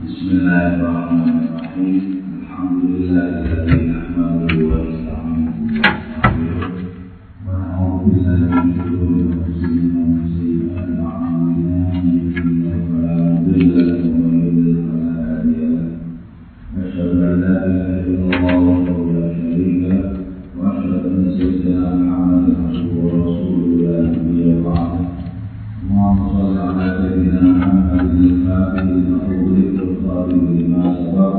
Bismillahirrahmanirrahim. Alhamdulillahilladzi nahmaduhu wa nasta'inuhu wa nastaghfiruh wa na'udzu billahi min shururi anfusina wa min sayyi'ati a'malina. Man yahdihillahu fala mudilla lahu wa man yudlil fala hadiya lahu. Asyhadu an la ilaha illallah wahdahu la syarika lahu wa asyhadu anna sayyidina Muhammadan abduhu wa rasuluhu la nabiyya ba'dahu. Allahumma shalli ala sayyidina Muhammadin al-fatih lima sabab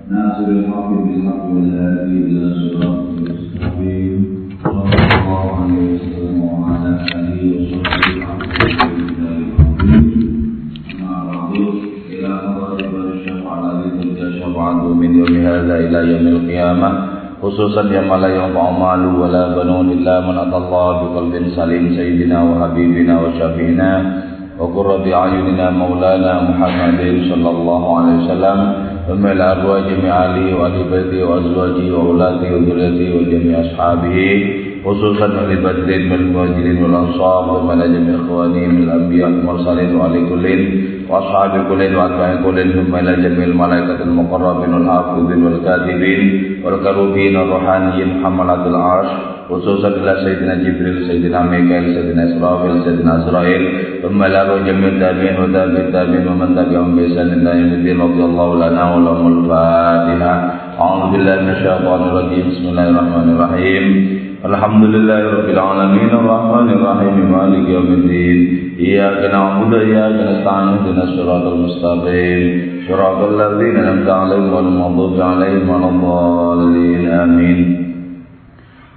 nasirul haqq bil haqq wal hadi ila siratal mustaqim sallallahu alaihi wasallam wa ala alihi wa sahbihi ila qadri syafa'ati syafa'atu min yawmi hadza ila yaumil qiyamah khususan yawma la yanfa'u malu wa la banun illa man atallaha biqalbin salim sayyidina wa habibina wa syafi'ina wa qurrati a'yunina maulana Muhammadin sallallahu alaihi wasallam wa mil arwah jami'ali wa ahli baiti wa azwaji wa ulati wa dhurriyyati wa jami' ashabihi khususan ahli badrin wal muhajirin wal ansar wa man jami' ikhwani min al-anbiya wal mursalin wa ali kullin wa ashabi kullin wa atba'i kullin thumma ila jami'il malaikatil muqarrabin wal hafizin wal katibin wal karubin wal ruhaniyin hamalatul arsh khususan ila Sayyidina Jibril, Sayyidina Mikail, Sayyidina Israfil, Sayyidina Azrail thumma ila jami'il tabi'in wa tabi'it tabi'in wa man tabi'ahum bi ihsan ila yaumil radhiyallahu lana wa lahumul Fatihah. A'udzu billahi minasyaitonir rajim. Bismillahirrahmanirrahim. Alhamdulillahirabbil alamin arrahmanir rahim maliki yaumiddin. Iyyaka na'budu wa iyyaka nasta'in ihdinas siratal mustaqim siratal ladzina an'amta 'alaihim ghairil maghdubi 'alaihim waladdallin. Amin.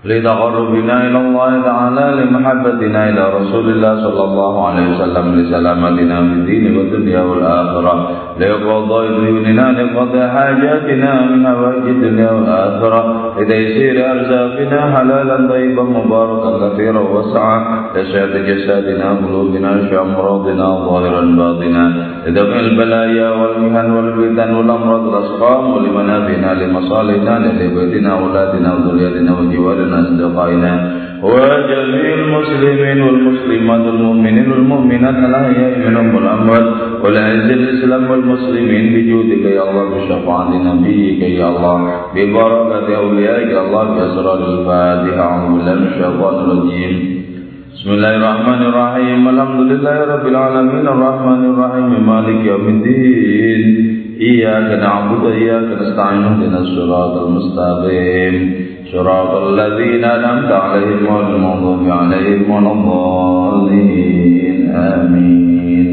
لتقربنا إلى الله تعالى لمحبتنا إلى رسول الله صلى الله عليه وسلم لسلامتنا في الدين والدنيا والآخرة لقضاء ديوننا لقضاء حاجاتنا من حوائج الدنيا والآخرة لتيسير أرزاقنا حلالا طيبا مباركا كثيرا وسعا لسعة جسادنا قلوبنا شأمراضنا ظاهرا باطنا لدفع البلايا والمحن والفتن والأمراض والأسقام ولمنافعنا لمصالحنا لبيتنا أولادنا وذريتنا وجوارنا أصدقائنا وجميع المسلمين والمسلمات والمؤمنين والمؤمنات الأحياء منهم والأموات والعز الإسلام والمسلمين بجودك يا الله بشفاعة نبيك يا الله ببركة أوليائك يا الله بأسرار الفاتحة. أعوذ بالله من الشيطان الرجيم. بسم الله الرحمن الرحيم. الحمد لله رب العالمين الرحمن الرحيم مالك يوم الدين. إياك نعبد وإياك نستعين اهدنا الصراط المستقيم صراط الذين أنعمت عليهم غير المغضوب عليهم ولا الضالين. Amin.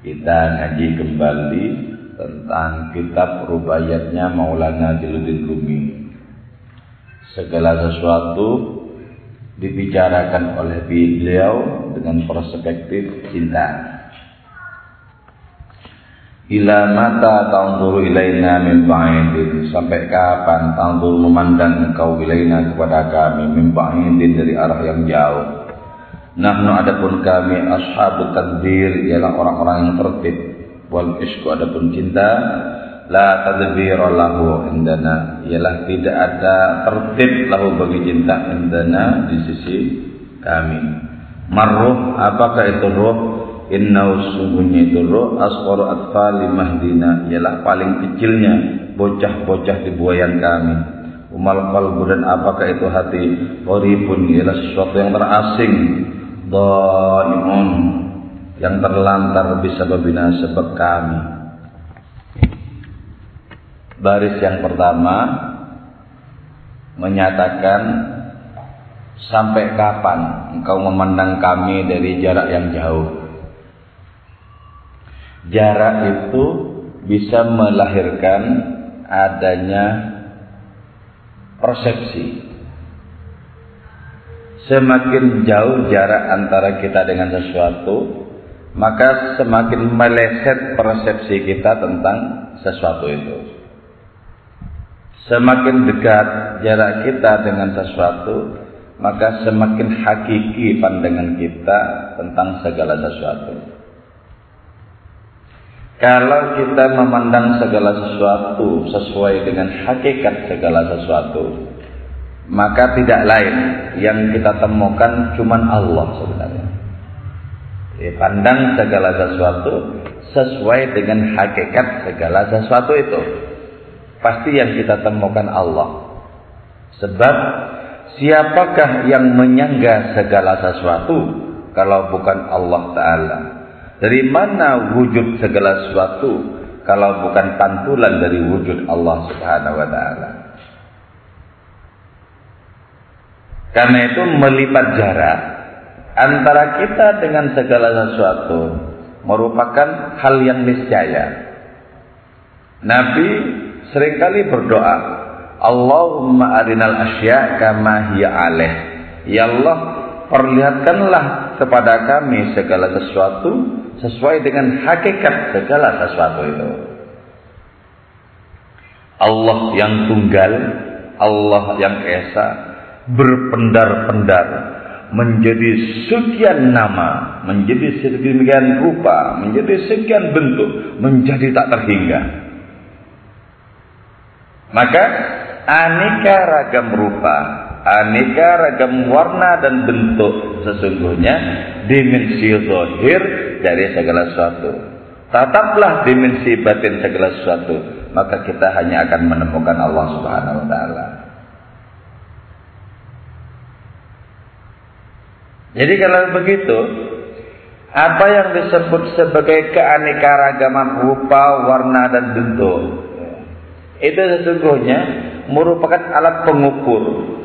Kita ngaji kembali tentang kitab rubaiyatnya Maulana Jalaluddin Rumi. Segala sesuatu dibicarakan oleh beliau dengan perspektif cinta. Ila mata tanzuru ilaina min ba'idin, sampai kapan tanzur memandang engkau ilaina kepada kami min ba'idin dari arah yang jauh. Nahnu adapun kami ashabut tadbir, ialah orang-orang yang tertib, wal isku adapun cinta la tadbira lahu indana, ialah tidak ada tertib lahu bagi cinta indana di sisi kami. Marruh, apakah itu ruh? Inna sungguhnya itu roh asqaru atfali mahdina, ialah paling kecilnya bocah-bocah di buayan kami. Umal qalbu, dan apakah itu hati? Qaribun, ialah sesuatu yang terasing. Dhaimun, yang terlantar bisababina, sebab kami. Baris yang pertama menyatakan sampai kapan engkau memandang kami dari jarak yang jauh. Jarak itu bisa melahirkan adanya persepsi. Semakin jauh jarak antara kita dengan sesuatu, maka semakin meleset persepsi kita tentang sesuatu itu. Semakin dekat jarak kita dengan sesuatu, maka semakin hakiki pandangan kita tentang segala sesuatu. Kalau kita memandang segala sesuatu sesuai dengan hakikat segala sesuatu, maka tidak lain yang kita temukan cuman Allah sebenarnya. Pandang segala sesuatu sesuai dengan hakikat segala sesuatu itu. Pasti yang kita temukan Allah. Sebab siapakah yang menyangga segala sesuatu kalau bukan Allah Ta'ala? Dari mana wujud segala sesuatu kalau bukan pantulan dari wujud Allah Subhanahu wa Ta'ala? Karena itu melipat jarak antara kita dengan segala sesuatu merupakan hal yang niscaya. Nabi seringkali berdoa, Allahumma arinal asya kama hiya alaih. Ya Allah, perlihatkanlah kepada kami segala sesuatu sesuai dengan hakikat segala sesuatu itu. Allah yang tunggal, Allah yang esa, berpendar-pendar, menjadi sekian nama, menjadi sedemikian rupa, menjadi sekian bentuk, menjadi tak terhingga. Maka aneka ragam rupa, aneka ragam warna dan bentuk sesungguhnya dimensi zahir dari segala sesuatu. Tataplah dimensi batin segala sesuatu, maka kita hanya akan menemukan Allah Subhanahu wa Ta'ala. Jadi kalau begitu, apa yang disebut sebagai keanekaragaman rupa, warna dan bentuk, itu sesungguhnya merupakan alat pengukur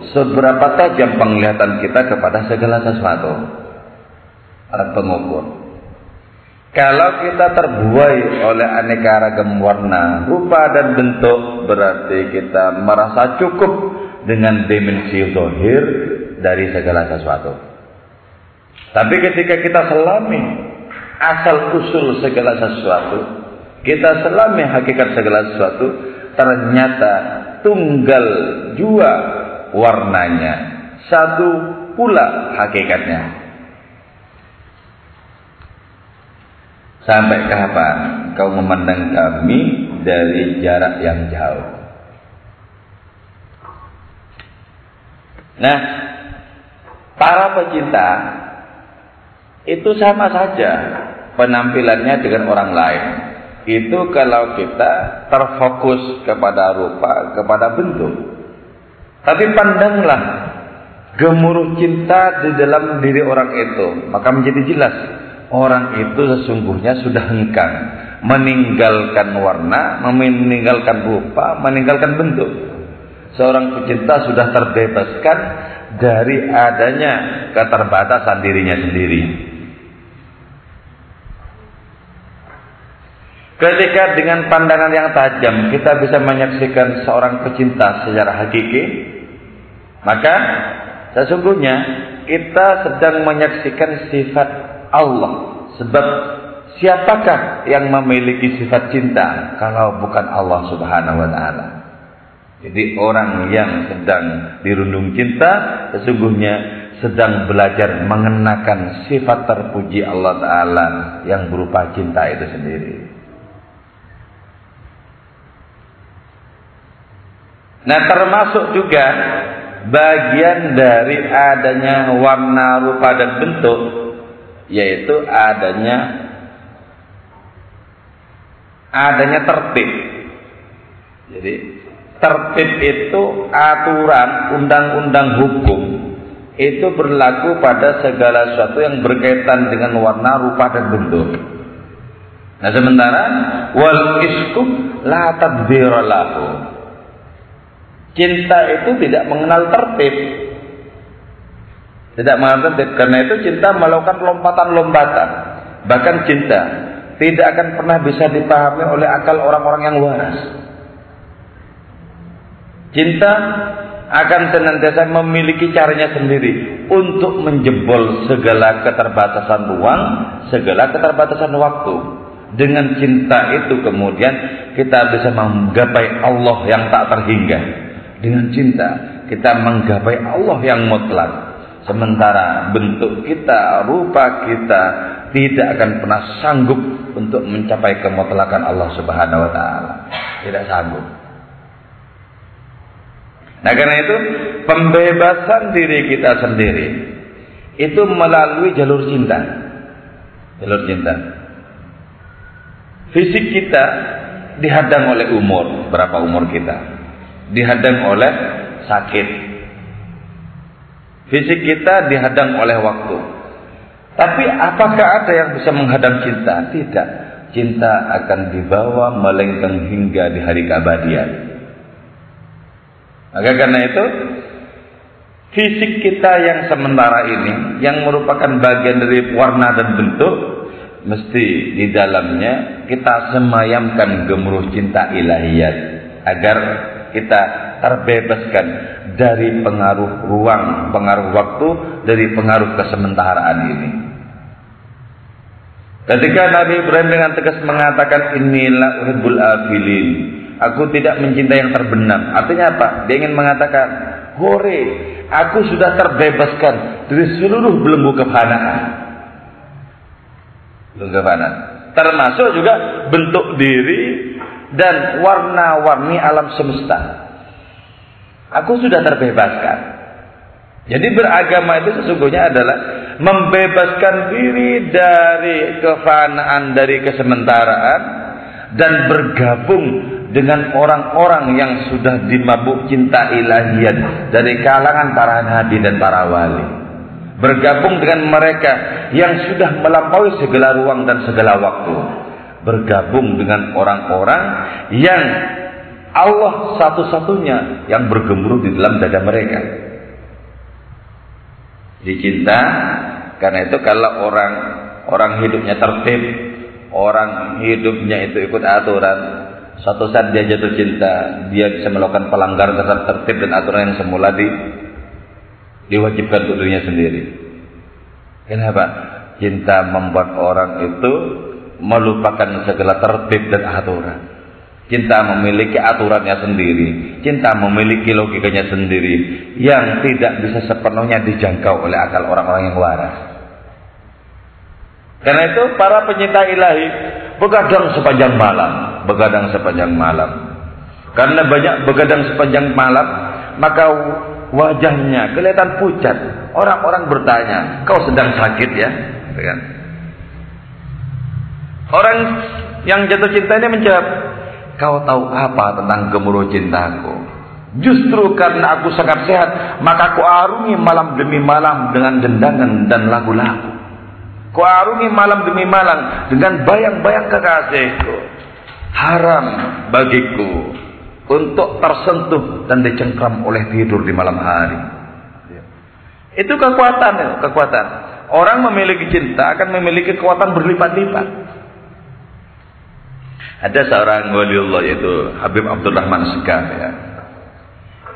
seberapa tajam penglihatan kita kepada segala sesuatu. Alat pengukur. Kalau kita terbuai oleh aneka ragam warna, rupa dan bentuk, berarti kita merasa cukup dengan dimensi zahir dari segala sesuatu. Tapi ketika kita selami asal usul segala sesuatu, kita selami hakikat segala sesuatu, ternyata tunggal jua warnanya, satu pula hakikatnya. Sampai kapan kau memandang kami dari jarak yang jauh? Nah, para pecinta itu sama saja penampilannya dengan orang lain. Itu kalau kita terfokus kepada rupa, kepada bentuk. Tapi pandanglah gemuruh cinta di dalam diri orang itu, maka menjadi jelas orang itu sesungguhnya sudah hengkang meninggalkan warna, meninggalkan rupa, meninggalkan bentuk. Seorang pecinta sudah terbebaskan dari adanya keterbatasan dirinya sendiri. Ketika dengan pandangan yang tajam kita bisa menyaksikan seorang pecinta secara hakiki, maka sesungguhnya kita sedang menyaksikan sifat Allah. Sebab siapakah yang memiliki sifat cinta kalau bukan Allah Subhanahu wa Ta'ala? Jadi orang yang sedang dirundung cinta sesungguhnya sedang belajar mengenakan sifat terpuji Allah Ta'ala yang berupa cinta itu sendiri. Nah, termasuk juga bagian dari adanya warna, rupa dan bentuk, yaitu adanya tertib. Jadi tertib itu aturan, undang-undang hukum, itu berlaku pada segala sesuatu yang berkaitan dengan warna, rupa dan bentuk. Nah, sementara wal isku la tadbira lahu. Cinta itu tidak mengenal tertib. Tidak mengenal tertib. Karena itu cinta melakukan lompatan-lompatan. Bahkan cinta tidak akan pernah bisa dipahami oleh akal orang-orang yang waras. Cinta akan senantiasa memiliki caranya sendiri untuk menjebol segala keterbatasan ruang, segala keterbatasan waktu. Dengan cinta itu kemudian kita bisa menggapai Allah yang tak terhingga. Dengan cinta kita menggapai Allah yang mutlak. Sementara bentuk kita, rupa kita tidak akan pernah sanggup untuk mencapai kemutlakan Allah Subhanahu wa Ta'ala. Tidak sanggup. Nah, karena itu pembebasan diri kita sendiri itu melalui jalur cinta. Jalur cinta. Fisik kita dihadang oleh umur, berapa umur kita? Dihadang oleh sakit. Fisik kita dihadang oleh waktu. Tapi apakah ada yang bisa menghadang cinta? Tidak. Cinta akan dibawa melenggang hingga di hari keabadian. Maka karena itu, fisik kita yang sementara ini, yang merupakan bagian dari warna dan bentuk, mesti di dalamnya kita semayamkan gemuruh cinta ilahiyat, agar kita terbebaskan dari pengaruh ruang, pengaruh waktu, dari pengaruh kesementaraan ini. Ketika Nabi Ibrahim dengan tegas mengatakan inilah uhibbul afilin, aku tidak mencintai yang terbenam. Artinya apa? Dia ingin mengatakan, hore, aku sudah terbebaskan dari seluruh belenggu kefanaan. Belenggu kefanaan, termasuk juga bentuk diri dan warna-warni alam semesta. Aku sudah terbebaskan. Jadi beragama itu sesungguhnya adalah membebaskan diri dari kefanaan, dari kesementaraan, dan bergabung dengan orang-orang yang sudah dimabuk cinta ilahiyat dari kalangan para nabi dan para wali. Bergabung dengan mereka yang sudah melampaui segala ruang dan segala waktu. Bergabung dengan orang-orang yang Allah satu-satunya yang bergemuruh di dalam dada mereka. Dicinta, karena itu kalau orang hidupnya tertib, orang hidupnya itu ikut aturan, suatu saat dia jatuh cinta, dia bisa melakukan pelanggaran terhadap tertib dan aturan yang semula diwajibkan untuk dirinya sendiri. Kenapa? Cinta membuat orang itu melupakan segala tertib dan aturan. Cinta memiliki aturannya sendiri, cinta memiliki logikanya sendiri, yang tidak bisa sepenuhnya dijangkau oleh akal orang-orang yang waras. Karena itu para pencinta ilahi begadang sepanjang malam. Karena banyak begadang sepanjang malam, maka wajahnya kelihatan pucat. Orang-orang bertanya, kau sedang sakit ya? Orang yang jatuh cinta ini menjawab, kau tahu apa tentang gemuruh cintaku? Justru karena aku sangat sehat, maka aku arungi malam demi malam dengan dendangan dan lagu-lagu. Ku arungi malam demi malam dengan bayang-bayang kekasihku. Haram bagiku untuk tersentuh dan dicengkram oleh tidur di malam hari. Itu kekuatan. Orang memiliki cinta akan memiliki kekuatan berlipat-lipat. Ada seorang waliullah yaitu Habib Abdurrahman Segaf ya.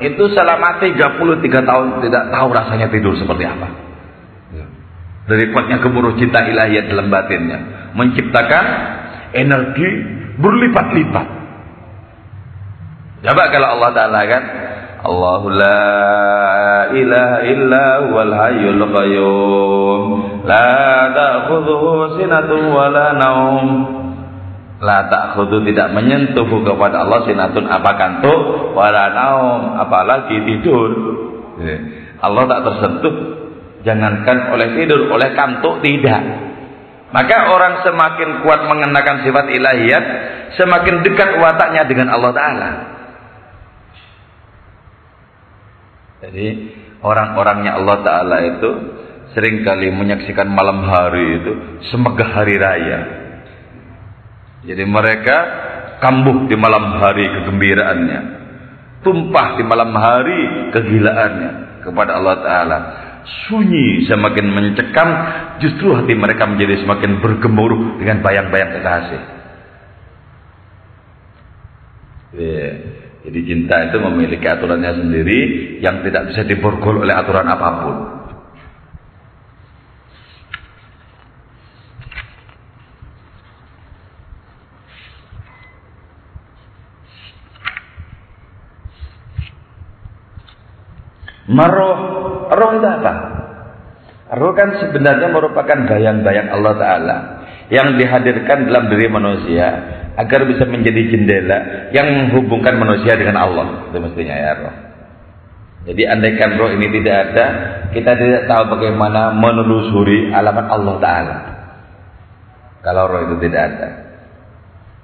Itu selama 33 tahun tidak tahu rasanya tidur seperti apa. Dari kuatnya gemuruh cinta ilahiyat dalam batinnya, menciptakan energi berlipat-lipat. Coba kalau Allah Ta'ala kan, Allahu la ilaha illa huwal hayyul qayyum la ta'khudhuhu sinatun wa la naum. La ta'khudhu, tidak menyentuh kepada Allah sinatun, apa kantuk, wala naum, apalagi tidur. Allah tak tersentuh, jangankan oleh tidur, oleh kantuk tidak. Maka orang semakin kuat mengenakan sifat ilahiyat, semakin dekat wataknya dengan Allah Ta'ala. Jadi orang-orangnya Allah Ta'ala itu seringkali menyaksikan malam hari itu semegah hari raya. Jadi mereka kambuh di malam hari kegembiraannya, tumpah di malam hari kegilaannya kepada Allah Ta'ala. Sunyi semakin mencekam, justru hati mereka menjadi semakin bergemuruh dengan bayang-bayang kekasih. Jadi cinta itu memiliki aturannya sendiri yang tidak bisa diborgol oleh aturan apapun. Roh itu apa? Roh kan sebenarnya merupakan bayang-bayang Allah Ta'ala yang dihadirkan dalam diri manusia agar bisa menjadi jendela yang menghubungkan manusia dengan Allah. Itu mestinya ya roh. Jadi andaikan roh ini tidak ada, kita tidak tahu bagaimana menelusuri alamat Allah Ta'ala. Kalau roh itu tidak ada.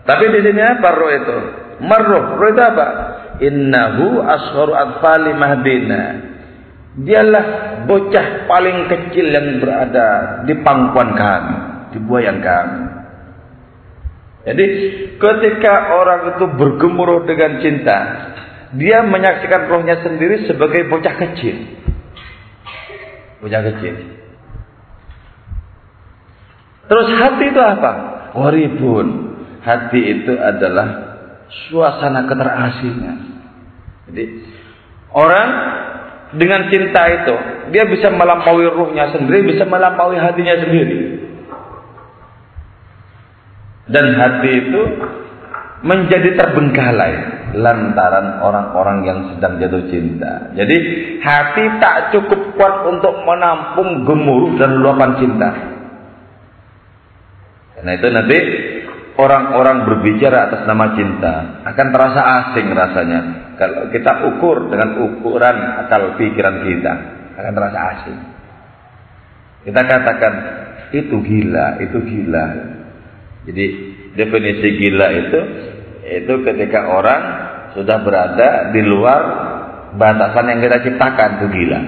Tapi di sini apa roh itu? Marruh. Roh itu apa? Innahu asgharu atfali mahdina. Dialah bocah paling kecil yang berada di pangkuan kami, di buayan kami. Jadi ketika orang itu bergemuruh dengan cinta, dia menyaksikan rohnya sendiri sebagai bocah kecil. Bocah kecil. Terus hati itu apa? Waribun. Hati itu adalah suasana keterasingan. Jadi orang dengan cinta itu, dia bisa melampaui ruhnya sendiri, bisa melampaui hatinya sendiri. Dan hati itu menjadi terbengkalai lantaran orang-orang yang sedang jatuh cinta. Jadi hati tak cukup kuat untuk menampung gemuruh dan luapan cinta. Karena itu nanti orang-orang berbicara atas nama cinta akan terasa asing rasanya. Kalau kita ukur dengan ukuran akal pikiran kita, akan terasa asing. Kita katakan itu gila, itu gila. Jadi definisi gila itu ketika orang sudah berada di luar batasan yang kita ciptakan, itu gila.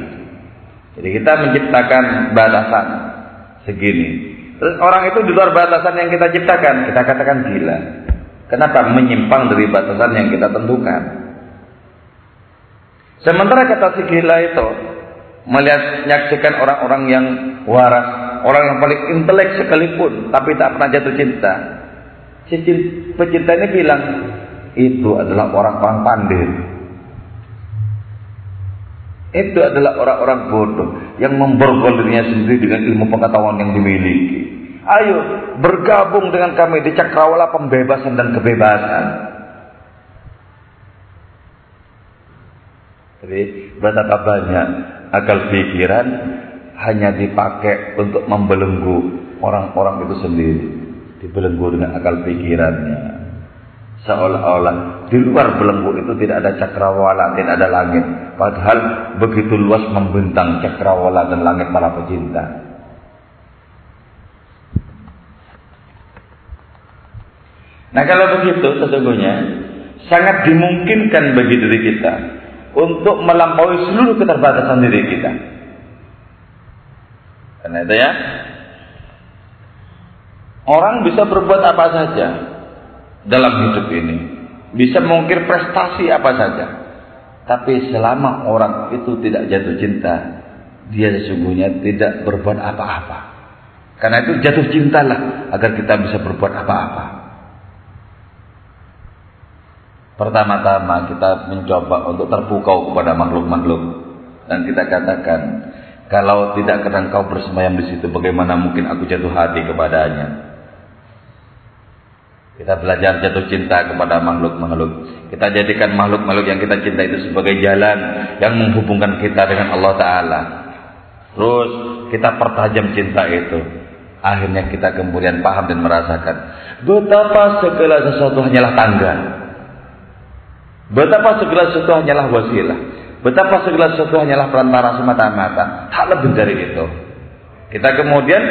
Jadi kita menciptakan batasan segini. Terus orang itu di luar batasan yang kita ciptakan, kita katakan gila. Kenapa? Menyimpang dari batasan yang kita tentukan. Sementara kata si gila itu menyaksikan orang-orang yang waras, orang yang paling intelek sekalipun, tapi tak pernah jatuh cinta. Si pecinta ini bilang, itu adalah orang-orang pandai. Itu adalah orang-orang bodoh yang memborgol dirinya sendiri dengan ilmu pengetahuan yang dimiliki. Ayo bergabung dengan kami di cakrawala pembebasan dan kebebasan. Jadi betapa banyak akal pikiran hanya dipakai untuk membelenggu orang-orang itu sendiri. Dibelenggu dengan akal pikirannya. Seolah-olah di luar belenggu itu tidak ada cakrawala, tidak ada langit. Padahal begitu luas membentang cakrawala dan langit para pecinta. Nah kalau begitu sesungguhnya sangat dimungkinkan bagi diri kita untuk melampaui seluruh keterbatasan diri kita. Karena itu ya, orang bisa berbuat apa saja dalam hidup ini, bisa mengukir prestasi apa saja, tapi selama orang itu tidak jatuh cinta, dia sesungguhnya tidak berbuat apa-apa. Karena itu jatuh cintalah agar kita bisa berbuat apa-apa. Pertama-tama kita mencoba untuk terpukau kepada makhluk-makhluk, dan kita katakan, kalau tidak karena engkau bersemayam di situ, bagaimana mungkin aku jatuh hati kepadanya? Kita belajar jatuh cinta kepada makhluk-makhluk. Kita jadikan makhluk-makhluk yang kita cinta itu sebagai jalan yang menghubungkan kita dengan Allah Ta'ala. Terus kita pertajam cinta itu. Akhirnya kita kemudian paham dan merasakan betapa segala sesuatu hanyalah tangga, betapa segala sesuatu hanyalah wasilah, betapa segala sesuatu hanyalah perantara semata-mata. Tak lebih dari itu. Kita kemudian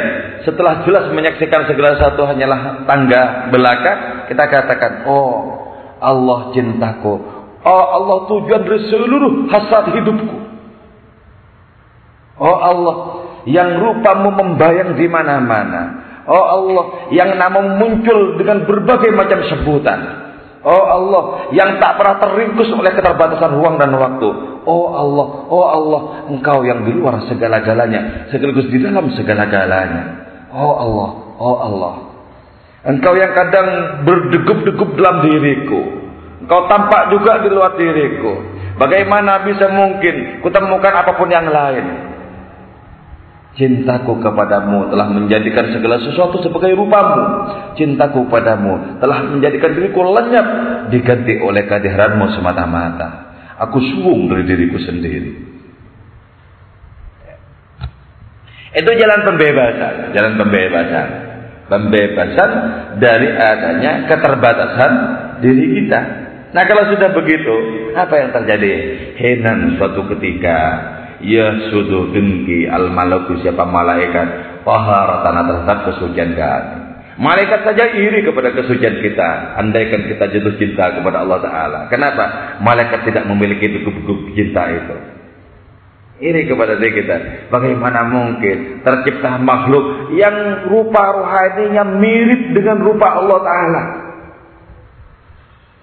setelah jelas menyaksikan segala sesuatu hanyalah tangga belaka, kita katakan, oh Allah cintaku, oh Allah tujuan dari seluruh hasrat hidupku, oh Allah yang rupamu membayang di mana-mana, oh Allah yang namamu muncul dengan berbagai macam sebutan, oh Allah yang tak pernah terringkus oleh keterbatasan ruang dan waktu. Oh Allah, engkau yang di luar segala-galanya, sekaligus di dalam segala-galanya. Oh Allah, engkau yang kadang berdegup-degup dalam diriku, engkau tampak juga di luar diriku. Bagaimana bisa mungkin kutemukan apapun yang lain? Cintaku kepadamu telah menjadikan segala sesuatu sebagai rupamu. Cintaku padamu telah menjadikan diriku lenyap, diganti oleh kehadiranmu semata-mata. Aku suwung dari diriku sendiri. Itu jalan pembebasan. Jalan pembebasan. Pembebasan dari adanya keterbatasan diri kita. Nah kalau sudah begitu, apa yang terjadi? Henan suatu ketika, ya sudu dengki al malaku, siapa malaikat, taharatan terhadap kesucian kami. Malaikat saja iri kepada kesucian kita, andaikan kita jatuh cinta kepada Allah Ta'ala. Kenapa? Malaikat tidak memiliki degup-degup cinta itu. Iri kepada diri kita. Bagaimana mungkin tercipta makhluk yang rupa rohaninya mirip dengan rupa Allah Ta'ala?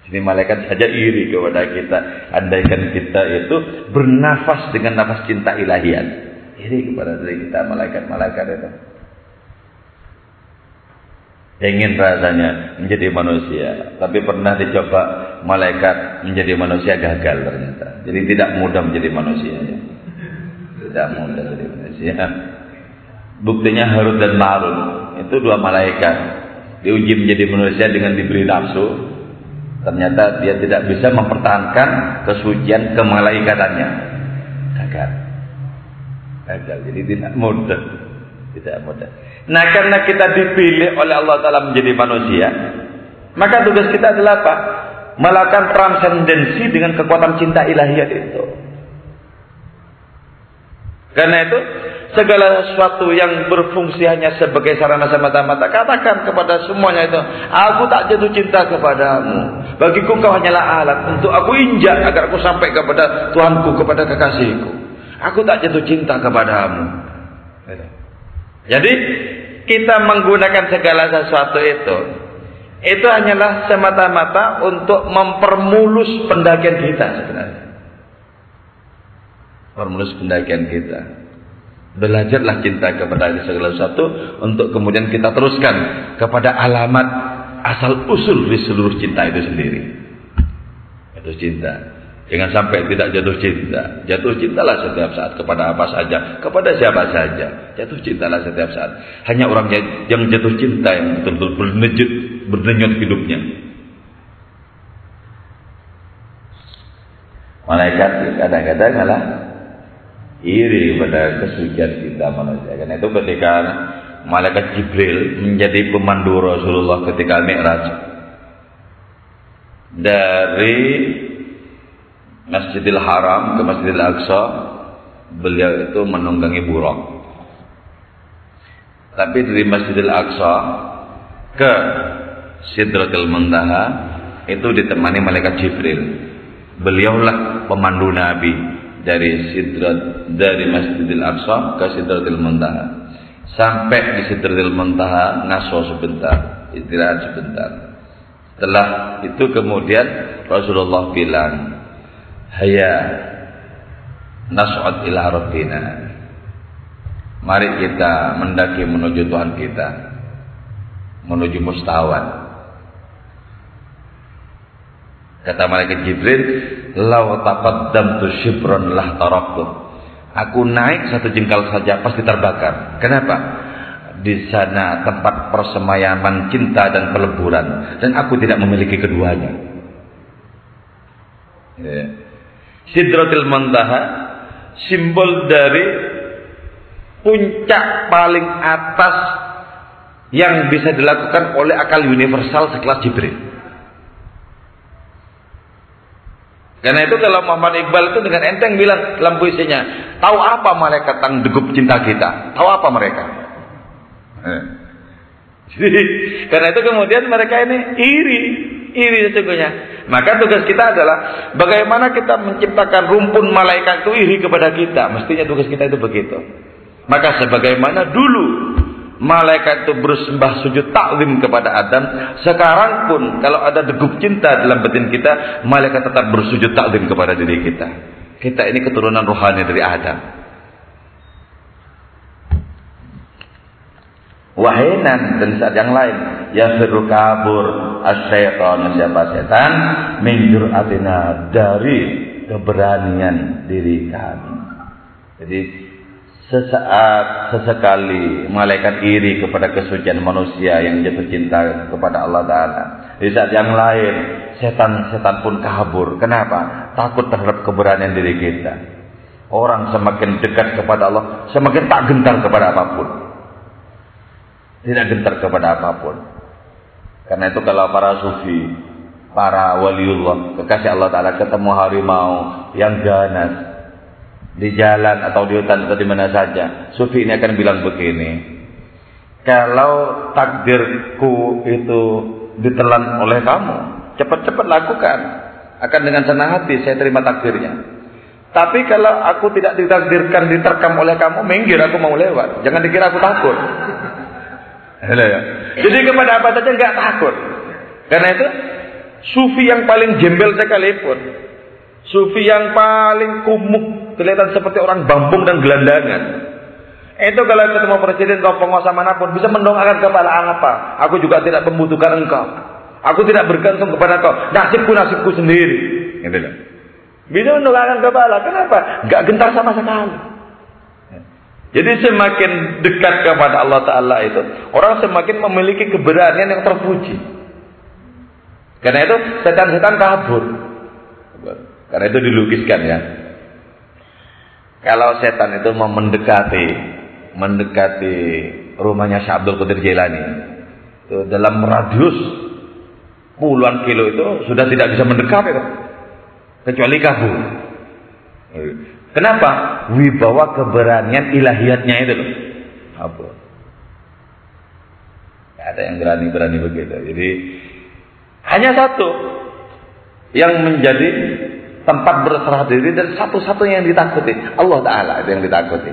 Jadi malaikat saja iri kepada kita, andaikan kita itu bernafas dengan nafas cinta ilahiyat. Iri kepada diri kita, malaikat-malaikat itu. Ingin rasanya menjadi manusia, tapi pernah dicoba malaikat menjadi manusia, gagal ternyata. Jadi tidak mudah menjadi manusia ya. Tidak mudah menjadi manusia. Buktinya Harut dan Marut itu dua malaikat diuji menjadi manusia dengan diberi nafsu. Ternyata dia tidak bisa mempertahankan kesucian kemalaikatannya. Gagal. Jadi tidak mudah. Tidak mudah. Nah, karena kita dipilih oleh Allah Ta'ala menjadi manusia, maka tugas kita adalah apa? Melakukan transendensi dengan kekuatan cinta ilahiyat itu. Karena itu, segala sesuatu yang berfungsi hanya sebagai sarana semata-mata, katakan kepada semuanya itu, aku tak jatuh cinta kepadamu. Bagiku engkau hanyalah alat untuk aku injak agar aku sampai kepada Tuhanku, kepada kekasihku. Aku tak jatuh cinta kepadamu. Jadi kita menggunakan segala sesuatu itu hanyalah semata-mata untuk mempermulus pendakian kita sebenarnya. Permulus pendakian kita. Belajarlah cinta kepada segala sesuatu untuk kemudian kita teruskan kepada alamat asal usul di seluruh cinta itu sendiri. Itu cinta. Jangan sampai tidak jatuh cinta. Jatuh cintalah setiap saat kepada apa saja, kepada siapa saja. Jatuh cintalah setiap saat. Hanya orang yang jatuh cinta yang betul-betul berdenyut hidupnya. Malaikat kadang-kadang malah iri pada kesucian kita manusia. Karena itu ketika malaikat Jibril menjadi pemandu Rasulullah ketika Mi'raj dari Masjidil Haram ke Masjidil Aqsa, beliau itu menunggangi buraq. Tapi dari Masjidil Aqsa ke Sidratul Muntaha itu ditemani malaikat Jibril. Beliaulah pemandu Nabi dari Masjidil Aqsa ke Sidratul Muntaha. Sampai di Sidratul Muntaha ngaso sebentar, istirahat sebentar. Setelah itu kemudian Rasulullah bilang, "Hayya nas'ud ila rabbina." Mari kita mendaki menuju Tuhan kita, menuju mustawan. Kata malaikat Jibril, "Law taqaddamtu shibran lah taraktu." Aku naik satu jengkal saja pasti terbakar. Kenapa? Di sana tempat persemayaman cinta dan peleburan, dan aku tidak memiliki keduanya. Sidratul Muntaha simbol dari puncak paling atas yang bisa dilakukan oleh akal universal sekelas Jibril. Karena itu kalau Muhammad Iqbal itu dengan enteng bilang dalam puisinya, tahu apa malaikat yang degup cinta kita? Tahu apa mereka? Jadi, karena itu kemudian mereka ini iri sesungguhnya. Maka tugas kita adalah bagaimana kita menciptakan rumpun malaikat itu iri kepada kita. Mestinya tugas kita itu begitu. Maka sebagaimana dulu malaikat itu bersembah sujud taklim kepada Adam, sekarang pun kalau ada degup cinta dalam batin kita, malaikat tetap bersujud taklim kepada diri kita. Kita ini keturunan rohani dari Adam. Wahinan, dan saat yang lain, ya firru kabur asyaitan, siapa setan min jur'atina, dari keberanian diri kami. Jadi sesekali malaikat iri kepada kesucian manusia yang jatuh cinta kepada Allah Ta'ala. Di saat yang lain setan pun kabur. Kenapa? Takut terhadap keberanian diri kita. Orang semakin dekat kepada Allah, semakin tak gentar kepada apapun. Tidak gentar kepada apapun. Karena itu kalau para sufi, para waliullah, kekasih Allah Ta'ala ketemu harimau yang ganas di jalan atau di hutan atau di mana saja, sufi ini akan bilang begini, kalau takdirku itu ditelan oleh kamu, cepat-cepat lakukan. Akan dengan senang hati saya terima takdirnya. Tapi kalau aku tidak ditakdirkan diterkam oleh kamu, minggir, aku mau lewat. Jangan dikira aku takut. Jadi kepada apa saja nggak takut. Karena itu sufi yang paling jembel sekalipun, sufi yang paling kumuh, kelihatan seperti orang bambung dan gelandangan, itu kalau ketemu presiden atau penguasa manapun bisa mendongakkan kepala, apa? Aku juga tidak membutuhkan engkau. Aku tidak bergantung kepada engkau. Nasibku sendiri. Gitu loh. Bisa mendongakkan kepala. Kenapa? Gak gentar sama sekali. Jadi semakin dekat kepada Allah Ta'ala itu, orang semakin memiliki keberanian yang terpuji. Karena itu setan-setan kabur. Karena itu dilukiskan ya. Kalau setan itu mau mendekati rumahnya Syekh Abdul Qadir Jailani, itu dalam radius puluhan kilo itu sudah tidak bisa mendekat itu, kecuali kabur. Kenapa? Wibawa keberanian ilahiyatnya itu loh. Apa? Gak ada yang berani begitu. Jadi hanya satu yang menjadi tempat berserah diri dan satu-satunya yang ditakuti, Allah Ta'ala itu yang ditakuti.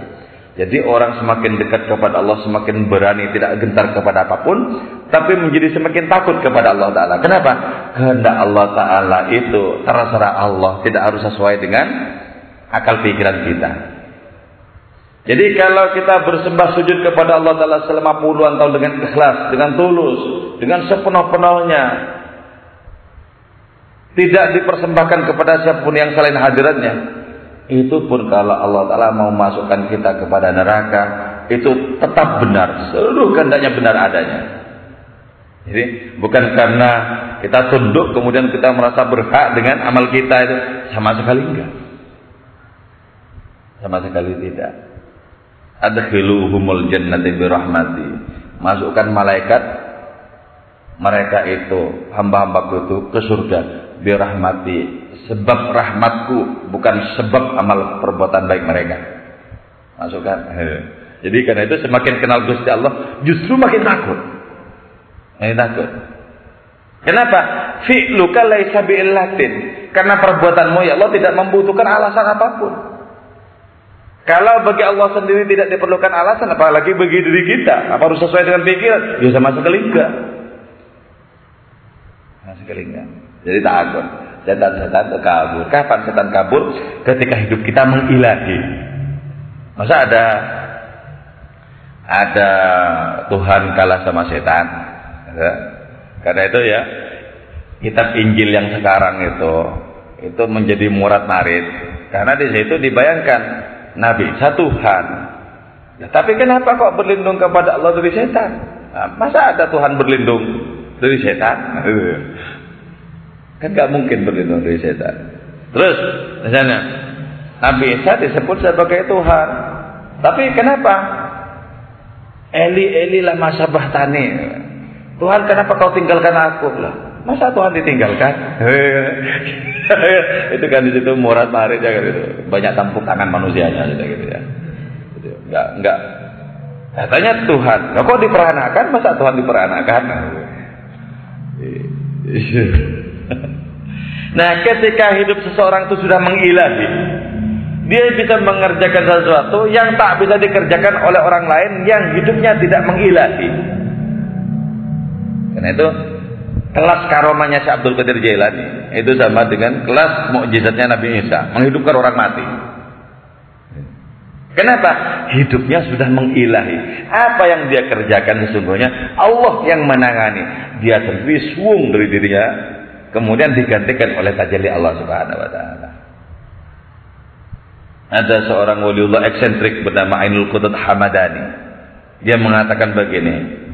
Jadi orang semakin dekat kepada Allah, semakin berani, tidak gentar kepada apapun, tapi menjadi semakin takut kepada Allah Ta'ala. Kenapa? Kehendak Allah Ta'ala itu terserah Allah, tidak harus sesuai dengan akal pikiran kita. Jadi kalau kita bersembah sujud kepada Allah Ta'ala selama puluhan tahun dengan ikhlas, dengan tulus, dengan sepenuh-penuhnya, tidak dipersembahkan kepada siapapun yang selain hadiratnya, itu pun kalau Allah Ta'ala mau masukkan kita kepada neraka, itu tetap benar, seluruh kehendaknya benar adanya. Jadi bukan karena kita tunduk kemudian kita merasa berhak dengan amal kita, itu sama sekali enggak. Sama sekali tidak. Adkhiluhumul jannati birahmati. Masukkan malaikat mereka itu, hamba-hambaku itu ke surga birahmati, sebab rahmatku, bukan sebab amal perbuatan baik mereka. Masukkan. Jadi karena itu semakin kenal Gusti Allah justru makin takut. Makin takut. Kenapa? Fi'luka laisa bi'illatin. Karena perbuatanmu ya Allah tidak membutuhkan alasan apapun. Kalau bagi Allah sendiri tidak diperlukan alasan, apalagi bagi diri kita, apa harus sesuai dengan pikiran? Ya sama sekali enggak. Sama sekali enggak. Jadi takut. Setan-setan kabur. Kapan setan kabur? Ketika hidup kita mengilahi. Masa ada Tuhan kalah sama setan? Ya. Karena itu ya, kitab Injil yang sekarang itu menjadi murat marit. Karena di situ dibayangkan Nabi Isa Tuhan. Ya, tapi kenapa kok berlindung kepada Allah dari setan? Nah, masa ada Tuhan berlindung dari setan? Kan gak mungkin berlindung dari setan. Terus misalnya Nabi Isa disebut sebagai Tuhan. Tapi kenapa? Eli lama sabahtani. Tuhan, kenapa kau tinggalkan aku? Lah, masa Tuhan ditinggalkan? Itu kan di situ murat marit ya kan itu. Banyak tampuk tangan manusianya gitu ya. Enggak. Katanya Tuhan. Nah, kok diperanakan? Masa Tuhan diperanakan? Nah, ketika hidup seseorang itu sudah mengilahi, dia bisa mengerjakan sesuatu yang tak bisa dikerjakan oleh orang lain yang hidupnya tidak mengilahi. Karena itu kelas karomahnya Syekh Abdul Qadir Jailani itu sama dengan kelas mukjizatnya Nabi Isa, menghidupkan orang mati. Kenapa? Hidupnya sudah mengilahi. Apa yang dia kerjakan sesungguhnya Allah yang menangani. Dia sendiri suung dari dirinya, kemudian digantikan oleh tajalli Allah Subhanahu wa taala. Ada seorang waliullah eksentrik bernama Ainul Qudud Hamadani. Dia mengatakan begini,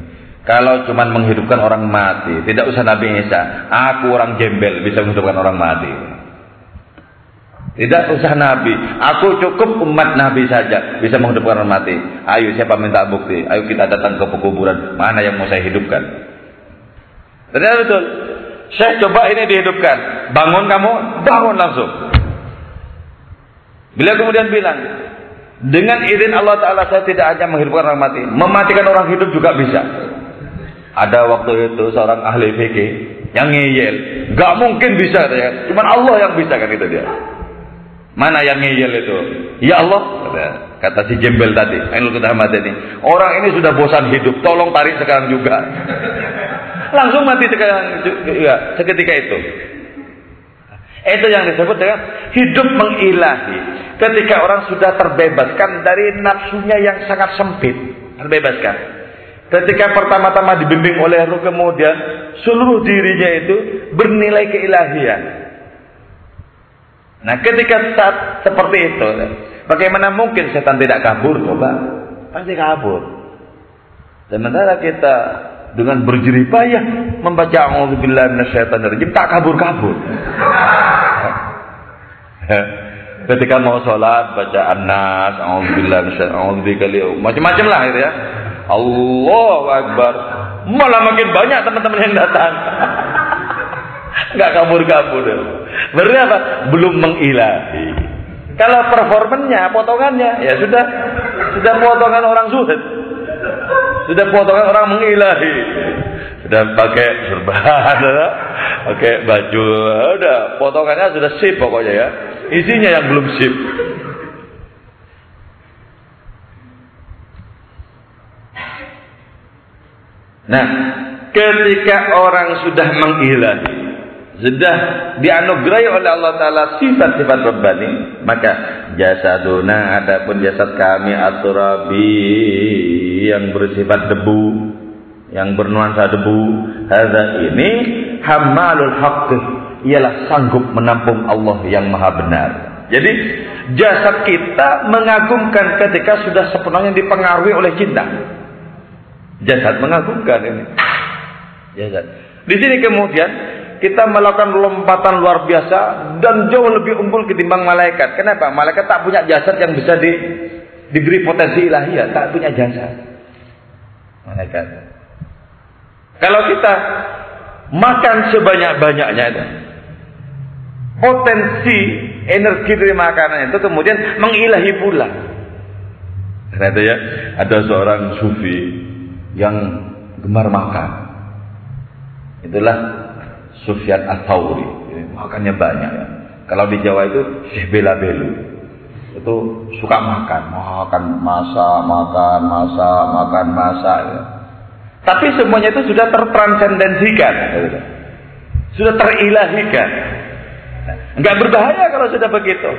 kalau cuma menghidupkan orang mati, tidak usah Nabi Isa. Aku orang gembel bisa menghidupkan orang mati. Tidak usah Nabi. Aku cukup umat Nabi saja bisa menghidupkan orang mati. Ayo, siapa minta bukti? Ayo kita datang ke kuburan. Mana yang mau saya hidupkan? Ternyata betul. Syekh, coba ini dihidupkan. Bangun kamu, bangun langsung. Beliau kemudian bilang, Dengan izin Allah Ta'ala saya tidak hanya menghidupkan orang mati, mematikan orang hidup juga bisa. Ada waktu itu seorang ahli fikih yang ngeyel, nggak mungkin bisa ya, cuman Allah yang bisa kan itu dia. Mana yang ngeyel itu? Ya Allah, kata si gembel tadi, Ainul Qudamah ini. Orang ini sudah bosan hidup, tolong tarik sekarang juga. Langsung mati sekarang, ya, seketika itu. Itu yang disebut dengan hidup mengilahi. Ketika orang sudah terbebaskan dari nafsunya yang sangat sempit, terbebaskan. Ketika pertama-tama dibimbing oleh Ruh, kemudian seluruh dirinya itu bernilai keilahian. Nah, ketika saat seperti itu, bagaimana mungkin setan tidak kabur? Coba, pasti kabur. Sementara kita dengan berjerih payah membaca a'udzubillahi minasyaitonirrajim, tak kabur-kabur. Ketika mau sholat baca An-Nas, a'udzubillahi minasyaitonirrajim, macam-macam lah itu ya. Allahu Akbar, malah makin banyak teman-teman yang datang. Nggak kabur-kabur. Berarti apa? Belum mengilahi. Kalau performanya, potongannya, ya sudah potongan orang zuhud, sudah potongan orang mengilahi, sudah pakai serban, pakai baju, udah potongannya sudah sip pokoknya ya. Isinya yang belum sip. Nah, ketika orang sudah mengilahi, sudah dianugerahi oleh Allah Ta'ala sifat-sifat Rabbani, maka jasaduna, adapun jasad kami aturabi, yang bersifat debu, yang bernuansa debu, hadza ini hamalul haqqi, ialah sanggup menampung Allah yang maha benar. Jadi jasad kita mengagumkan ketika sudah sepenuhnya dipengaruhi oleh cinta. Jasad mengagumkan ini. Jasad. Di sini kemudian kita melakukan lompatan luar biasa dan jauh lebih unggul ketimbang malaikat. Kenapa? Malaikat tak punya jasad yang bisa diberi potensi ilahiyah, tak punya jasad. Malaikat. Kalau kita makan sebanyak-banyaknya itu, potensi energi dari makanan itu kemudian mengilahi pula. Karena itu ya, ada seorang sufi yang gemar makan. Itulah Sufyan Ats-Tsauri. Makannya banyak ya. Kalau di Jawa itu Syekh Bela-Belu. Itu suka makan masa ya. Tapi semuanya itu sudah tertransendensikan, sudah terilahikan. Enggak berbahaya kalau sudah begitu.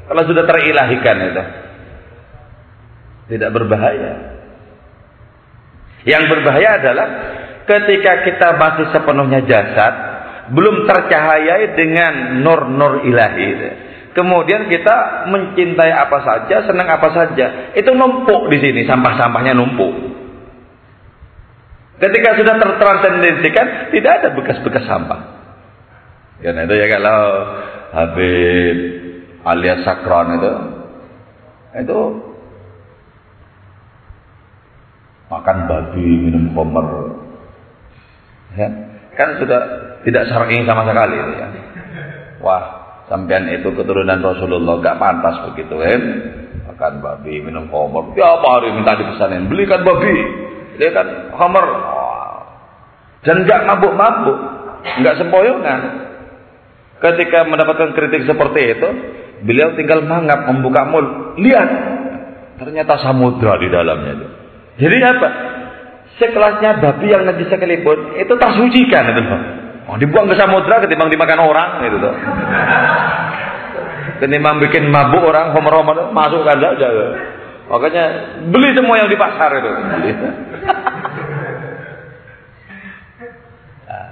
Kalau sudah terilahikan itu tidak berbahaya. Yang berbahaya adalah ketika kita masih sepenuhnya jasad, belum tercahayai dengan nur-nur ilahi. Kemudian kita mencintai apa saja, senang apa saja, itu numpuk di sini, sampah-sampahnya numpuk. Ketika sudah tertransendensikan, tidak ada bekas-bekas sampah. Ya, itu ya kalau Habib alias Sakron itu makan babi, minum khamr, ya, kan sudah tidak syar'i sama sekali itu ya. Wah, sampean itu keturunan Rasulullah, gak pantas begitu kan? Makan babi, minum khamr, tiap hari minta dipesanin, belikan babi, belikan khamr, dan gak mabuk-mabuk, gak sempoyongan. Ketika mendapatkan kritik seperti itu, beliau tinggal mangap, membuka mulut, lihat, ternyata samudra di dalamnya itu. Jadi apa? Sekelasnya babi yang najis sekalipun itu tersucikan itu loh. Oh, dibuang ke samudra ketimbang dimakan orang itu loh. Ketimbang bikin mabuk orang, homer-homer masukkan saja. Makanya beli semua yang di pasar itu. Nah,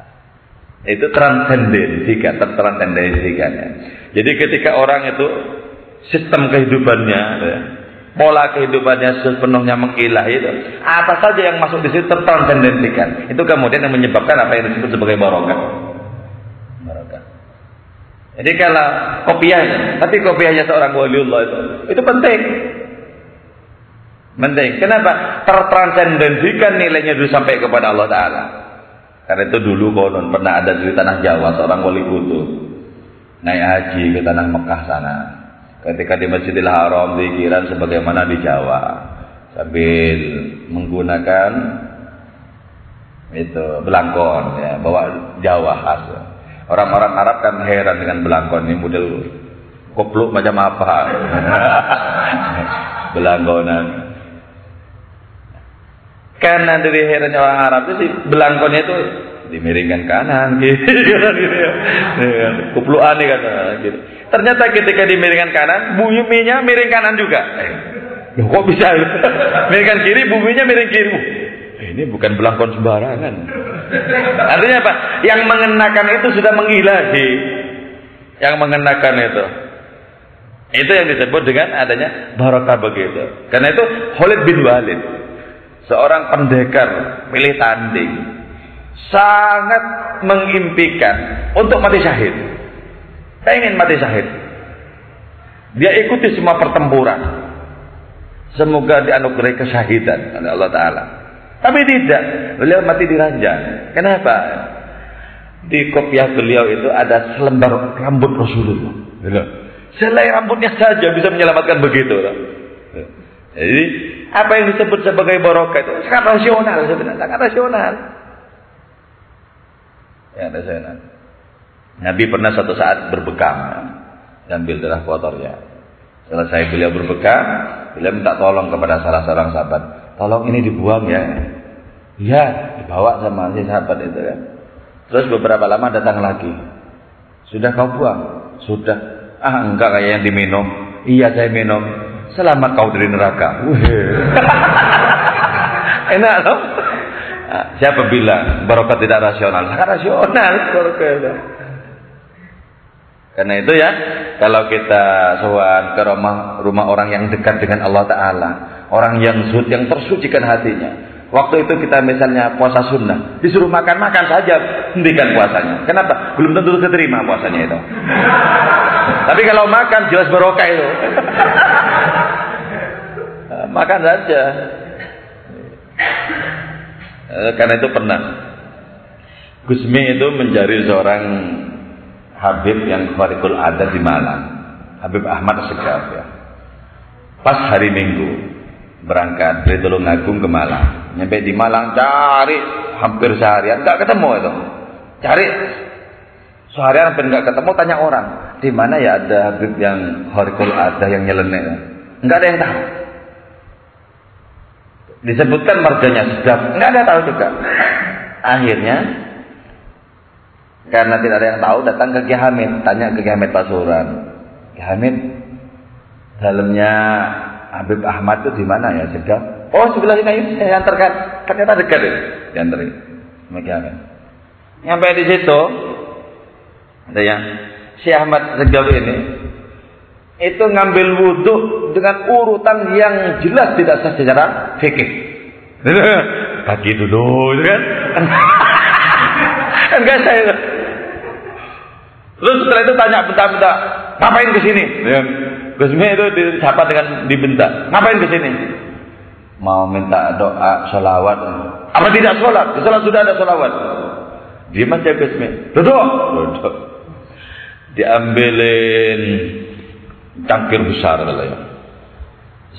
itu transendensikan, tertransendensikan ya. Jadi ketika orang itu sistem kehidupannya ya, pola kehidupannya sepenuhnya mengilahi itu, apa saja yang masuk di situ tertransendensikan. Itu kemudian yang menyebabkan apa yang disebut sebagai barokah. Barokah. Jadi kalau kopiahnya, tapi kopiahnya seorang waliullah itu penting. Penting. Kenapa? Tertransendensikan nilainya dulu sampai kepada Allah Ta'ala. Karena itu dulu konon pernah ada di tanah Jawa seorang wali kutub naik haji ke tanah Mekah sana. ketika di Masjidil Haram zikiran sebagaimana di Jawa sambil menggunakan itu belangkon ya, bawa Jawa khas. Orang-orang Arab kan heran dengan belangkon ini, model kopluk macam apa. Belangkonan. Karena dari herannya orang Arab itu belangkonnya itu dimiringkan kanan gitu. Kopluk aneh kata gitu. Ternyata ketika dimiringkan kanan, buminya miring kanan juga. Loh, kok bisa? Miringkan kiri, buminya miring kiri. Ini bukan belangkon sembarangan. Artinya apa? Yang mengenakan itu sudah mengilahi. Yang mengenakan itu yang disebut dengan adanya barokah begitu. Karena itu Khalid bin Walid, seorang pendekar milih tanding, sangat mengimpikan untuk mati syahid. Pengen mati syahid. Dia ikuti semua pertempuran. Semoga dianugerahi kesyahidan oleh Allah Ta'ala. Tapi tidak, beliau mati di ranjang. Kenapa? Di kopiah beliau itu ada selembar rambut Rasulullah. Selai rambutnya saja bisa menyelamatkan begitu. Jadi apa yang disebut sebagai barokah itu sangat rasional sebenarnya, sangat rasional. Ya, rasional. Nabi pernah suatu saat berbekam, ambil darah kotornya. Selesai beliau berbekam, beliau minta tolong kepada salah seorang sahabat. Tolong ini dibuang ya. Iya, dibawa sama si sahabat itu kan. Terus beberapa lama datang lagi. Sudah kau buang? Sudah. Ah, enggak, kayak yang diminum. Iya, saya minum. Selamat kau dari neraka. Enak loh. Siapa bilang barokah tidak rasional? Sangat rasional barokah. Karena itu ya, kalau kita sowan ke rumah orang yang dekat dengan Allah Ta'ala, orang yang tersucikan hatinya. Waktu itu kita misalnya puasa sunnah, disuruh makan saja, hentikan puasanya. Kenapa? Belum tentu keterima puasanya itu. Tapi kalau makan jelas barokah itu. Makan saja. Karena itu pernah Gusmi itu mencari seorang Habib yang kharikul adat di Malang, Habib Ahmad Segaf ya. Pas hari Minggu berangkat dari Tulungagung ke Malang, nyampe di Malang cari hampir seharian nggak ketemu itu, cari seharian hampir nggak ketemu, tanya orang di mana ya ada Habib yang kharikul adat yang nyeleneh, nggak ada yang tahu. Disebutkan marganya Segaf, nggak ada tahu juga. Akhirnya karena tidak ada yang tahu, datang ke Ki Hamid, tanya ke Ki Hamid Pasuruan. Ki Hamid, dalamnya Habib Ahmad itu di mana ya Segaf? Oh, sebelah sini saya antarkan. Ternyata dekat ya, diantarin sama Ki Hamid. Nyampe di situ, ada yang si Ahmad Segaf ini itu ngambil wudhu dengan urutan yang jelas tidak sah secara fikih. Kaki dulu, kan? Enggak saya. Terus setelah itu tanya bentar-bentar, ngapain ke sini? Gusmi itu disapa dengan dibentak. Ngapain ke sini? Mau minta doa, sholawat. Apa tidak sholat? Di sholat sudah ada sholawat. Diam aja Gusmi. Duduk. Diambilin cangkir besar katanya.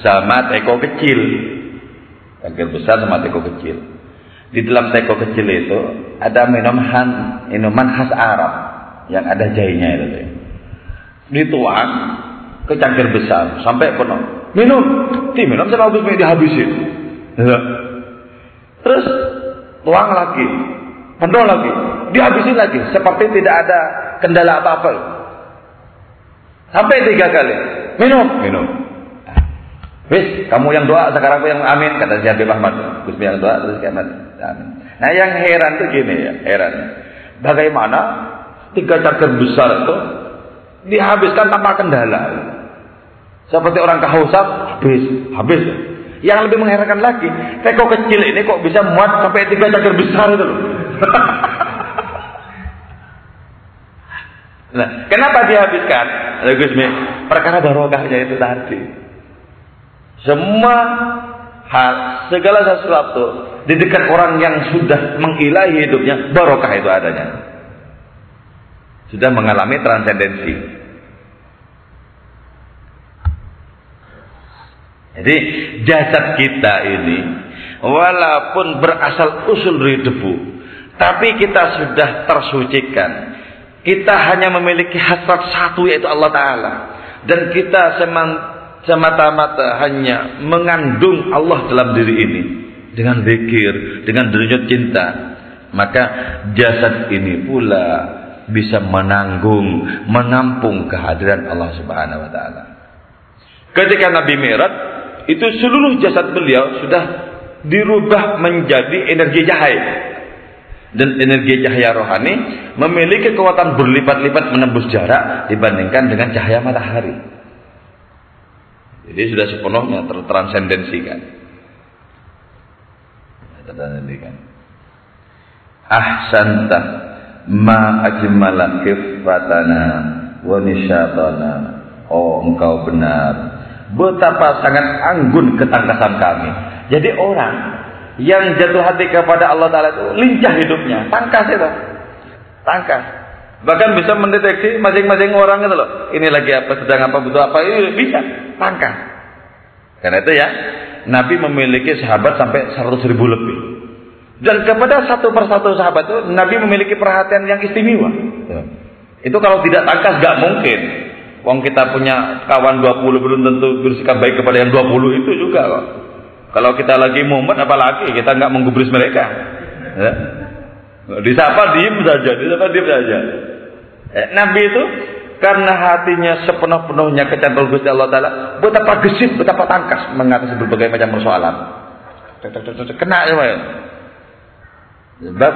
Sama teko kecil. Cangkir besar sama teko kecil. Di dalam teko kecil itu ada minuman khas Arab yang ada jahenya itu. Dituang ke cangkir besar sampai penuh. Minum sama Gusmi dihabisin. Terus tuang lagi, penuh lagi, dihabisin lagi seperti tidak ada kendala apa-apa. Sampai 3 kali. Minum. Wis, kamu yang doa, sekarang aku yang amin, kata si Habib Ahmad. Gusmi yang doa, terus amin. Nah, yang heran tuh gini ya, heran. Bagaimana 3 cangkir besar itu dihabiskan tanpa kendala. Seperti orang kehausan, habis. Yang lebih mengherankan lagi, teko kecil ini kok bisa muat sampai 3 cangkir besar itu loh. Nah, kenapa dihabiskan? Gusmi, perkara barokahnya itu tadi. Semua hal, segala sesuatu di dekat orang yang sudah mengilahi hidupnya, barokah itu adanya. Sudah mengalami transendensi. Jadi jasad kita ini walaupun berasal usul dari debu, tapi kita sudah tersucikan. Kita hanya memiliki hasrat satu, yaitu Allah Ta'ala. Dan kita semata-mata hanya mengandung Allah dalam diri ini. Dengan zikir, dengan denyut cinta. Maka jasad ini pula bisa menampung kehadiran Allah Subhanahu Wa Ta'ala. Ketika Nabi Mi'raj, itu seluruh jasad beliau sudah dirubah menjadi energi cahaya. Dan energi cahaya rohani memiliki kekuatan berlipat-lipat menembus jarak dibandingkan dengan cahaya matahari. Jadi sudah sepenuhnya tertransendensikan. Ahsanta ma ajmala khiffatana wa nisyatana. Oh, engkau benar, betapa sangat anggun ketangkasan kami. Jadi orang yang jatuh hati kepada Allah Ta'ala itu lincah hidupnya, tangkas itu, tangkas. Bahkan bisa mendeteksi masing-masing orang itu loh, ini lagi apa, sedang apa, butuh apa, ini bisa, tangkas. Karena itu ya, Nabi memiliki sahabat sampai 100.000 lebih. Dan kepada satu persatu sahabat itu, Nabi memiliki perhatian yang istimewa. Itu kalau tidak tangkas gak mungkin. Wong kita punya kawan 20 belum tentu bersikap baik kepada yang 20 itu juga kok. Kalau kita lagi mumet, apalagi kita nggak menggubris mereka. Ya. Disapa diem saja, Nabi itu karena hatinya sepenuh-penuhnya kecantol Gusti Allah Ta'ala, betapa gesit, betapa tangkas mengatasi berbagai macam persoalan. Kena ya. Sebab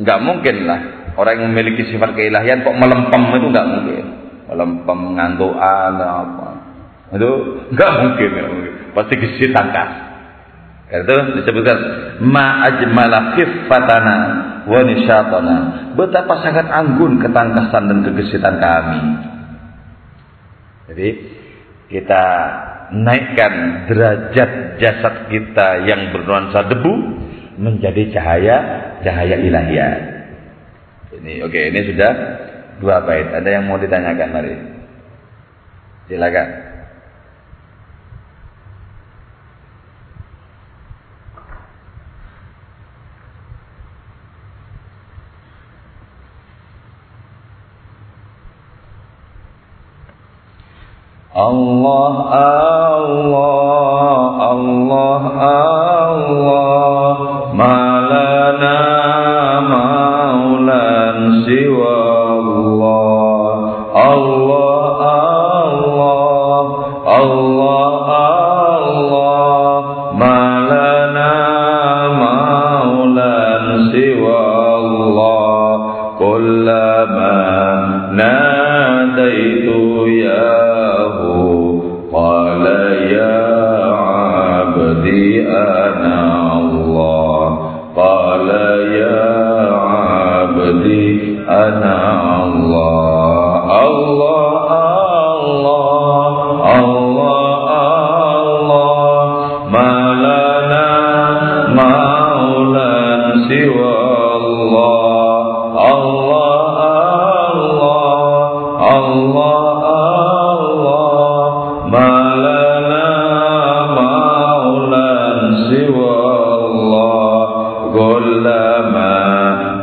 nggak mungkin lah orang yang memiliki sifat keilahian kok melempem, itu nggak mungkin. Melempem, ngantuan, apa. Itu nggak mungkin. Pasti gesit, tangkas. Itu disebutkan ma ajmala khiffatana wa nisyatana. Betapa sangat anggun ketangkasan dan kegesitan kami. Jadi kita naikkan derajat jasad kita yang bernuansa debu menjadi cahaya ilahiyah. Ini oke, ini sudah 2 bait. Ada yang mau ditanyakan, mari. Silakan. Allah Allah Allah Allah malana maulan siwa Allah Allah Allah Allah Allah malana maulan siwa Allah kullama nadaitu ya قال يا عبدي أنا الله قال يا عبدي أنا الله الله الله الله الله ما لنا مولى سوى الله الله الله الله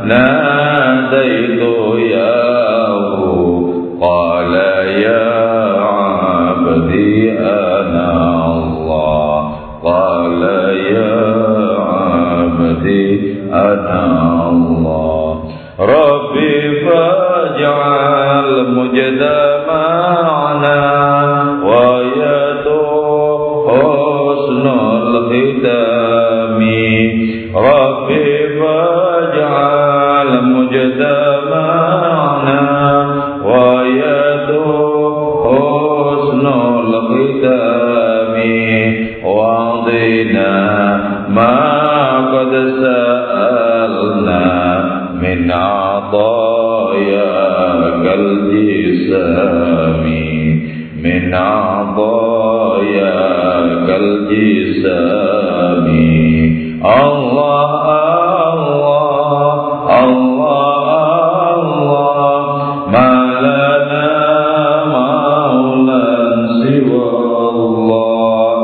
ناديت ياه قال يا عبدي أنا الله قال يا عبدي أنا الله ربي فاجعل مجتمعنا ويدعو حسن الختام ربي فاجعل مجتمعنا ويدعو حسن الختام واعطنا ما قد سألنا من عطاياك الجسام من عطاياك الجسام الله الله الله الله ما لنا مولى سوى الله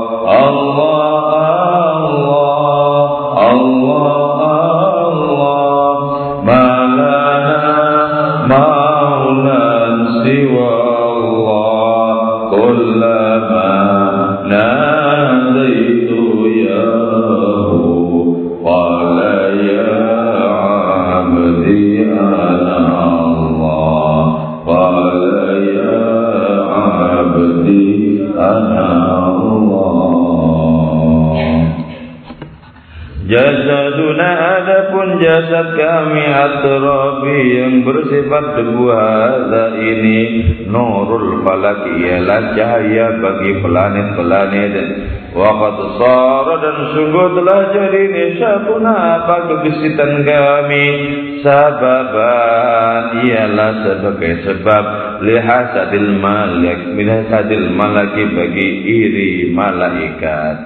ana Allah, qala ya abdi ana Allah. Jasaduna adapun jasad kami atrabi yang bersifat debu hadza ini nurul falak ialah cahaya bagi planet-planet. Waqad sara dan sungguh telah jadi nisabuna apa kegesitan kami sababan ialah sebagai sebab lihasadil malaki bagi iri malaikat.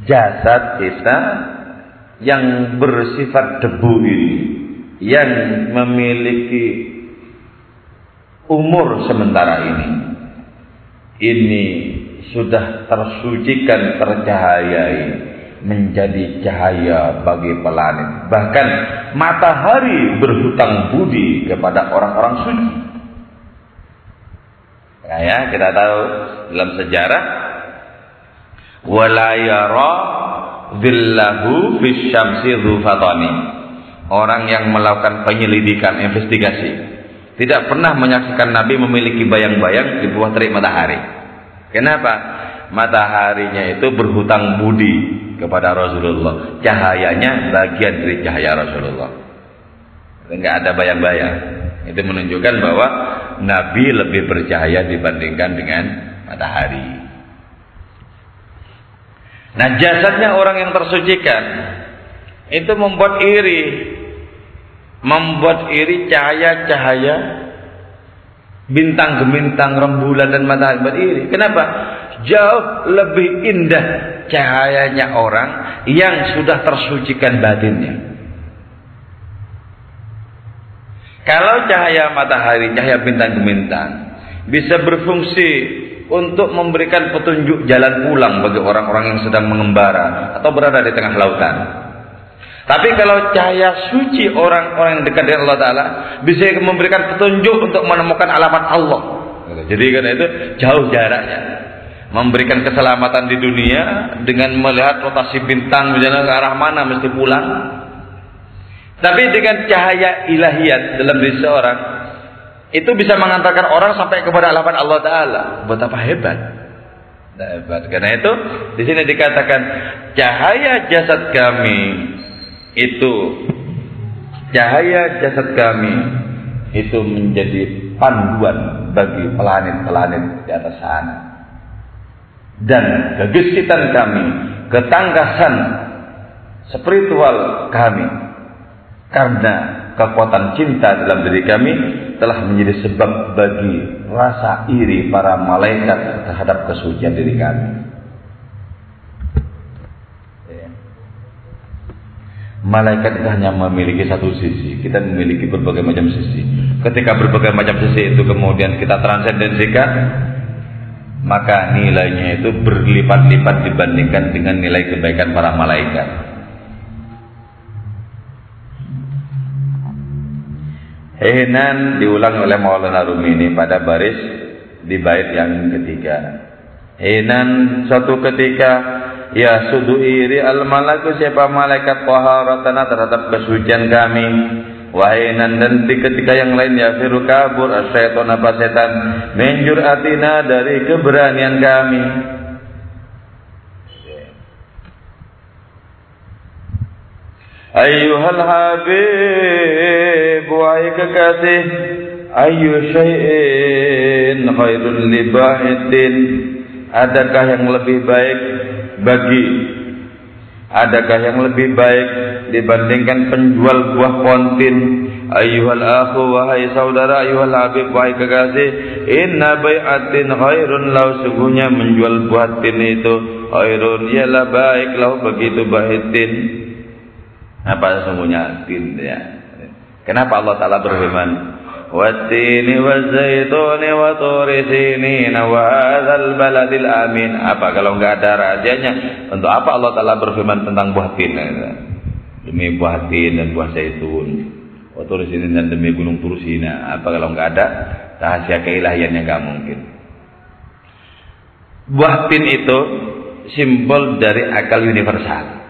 Jasad kita yang bersifat debu ini, yang memiliki umur sementara ini sudah tersucikan, tercahayai menjadi cahaya bagi planet. Bahkan matahari berhutang budi kepada orang-orang suci. Ya, kita tahu dalam sejarah wala yara dhillahu fisyamsi dhufatani. Orang yang melakukan penyelidikan, investigasi, tidak pernah menyaksikan Nabi memiliki bayang-bayang di bawah terik matahari. Kenapa? Mataharinya itu berhutang budi kepada Rasulullah. Cahayanya bagian dari cahaya Rasulullah. Enggak ada bayang-bayang. Itu menunjukkan bahwa Nabi lebih bercahaya dibandingkan dengan matahari. Nah, jasadnya orang yang tersucikan itu membuat iri cahaya-cahaya bintang gemintang, rembulan dan matahari membuat iri. Kenapa? Jauh lebih indah cahayanya orang yang sudah tersucikan batinnya. Kalau cahaya matahari, cahaya bintang gemintang bisa berfungsi untuk memberikan petunjuk jalan pulang bagi orang-orang yang sedang mengembara atau berada di tengah lautan. Tapi kalau cahaya suci orang-orang yang dekat dengan Allah Ta'ala bisa memberikan petunjuk untuk menemukan alamat Allah. Jadi karena itu jauh jaraknya. Memberikan keselamatan di dunia dengan melihat rotasi bintang misalnya ke arah mana mesti pulang. Tapi dengan cahaya ilahiyat dalam diri seorang itu bisa mengantarkan orang sampai kepada alamat Allah Ta'ala. Betapa hebat. Hebat. Karena itu di sini dikatakan cahaya jasad kami itu, cahaya jasad kami itu menjadi panduan bagi planet-planet di atas sana. Dan kegesitan kami, ketangkasan spiritual kami, karena kekuatan cinta dalam diri kami telah menjadi sebab bagi rasa iri para malaikat terhadap kesucian diri kami. Malaikat itu hanya memiliki satu sisi, kita memiliki berbagai macam sisi. Ketika berbagai macam sisi itu kemudian kita transendensikan, maka nilainya itu berlipat-lipat dibandingkan dengan nilai kebaikan para malaikat. Hinan diulang oleh Maulana Rumi ini pada baris di bait yang ketiga. Hinan suatu ketika ya sudu iri al-malaku siapa malaikat taharatana terhadap kesucian kami. Wahinan dan di ketika yang lain ya firu kabur asyaiton apa setan menjur atina dari keberanian kami. Ayyuhal habib wahai kekasih, ayyu syai'in khairun libahitin, adakah yang lebih baik dibandingkan penjual buah kontin? Ayyuhal akhu wahai saudara, ayyuhal habib wahai kekasih, inna bai'atin khairun lau, sungguhnya menjual buah tin itu khairun ialah baik lau begitu bahitin. Apa sesungguhnya tin ya? Kenapa Allah Ta'ala berfirman wattini wazzaituni wa turi sinin wa hadzal baladil amin? Apa kalau enggak ada rahasianya? Untuk apa Allah Ta'ala berfirman tentang buah tin? Demi buah tin dan buah zaitun, wa turi sinin dan demi gunung Tursina. Apa kalau enggak ada rahasia keilahiannya? Enggak mungkin. Buah tin itu simbol dari akal universal.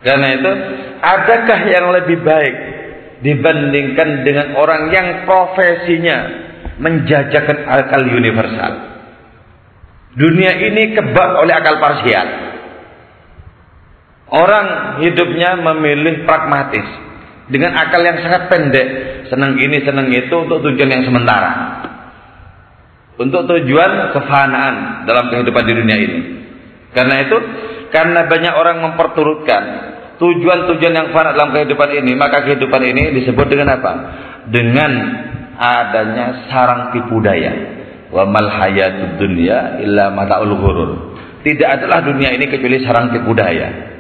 Karena itu, adakah yang lebih baik dibandingkan dengan orang yang profesinya menjajakan akal universal? Dunia ini kebak oleh akal parsial. Orang hidupnya memilih pragmatis dengan akal yang sangat pendek, senang ini senang itu untuk tujuan yang sementara, untuk tujuan kefanaan dalam kehidupan di dunia ini. Karena itu, karena banyak orang memperturutkan tujuan-tujuan yang fana dalam kehidupan ini, maka kehidupan ini disebut dengan apa? Dengan adanya sarang tipu daya. Wa mal hayatud dunya illa mata'ul ghurur. Tidak adalah dunia ini kecuali sarang tipu daya.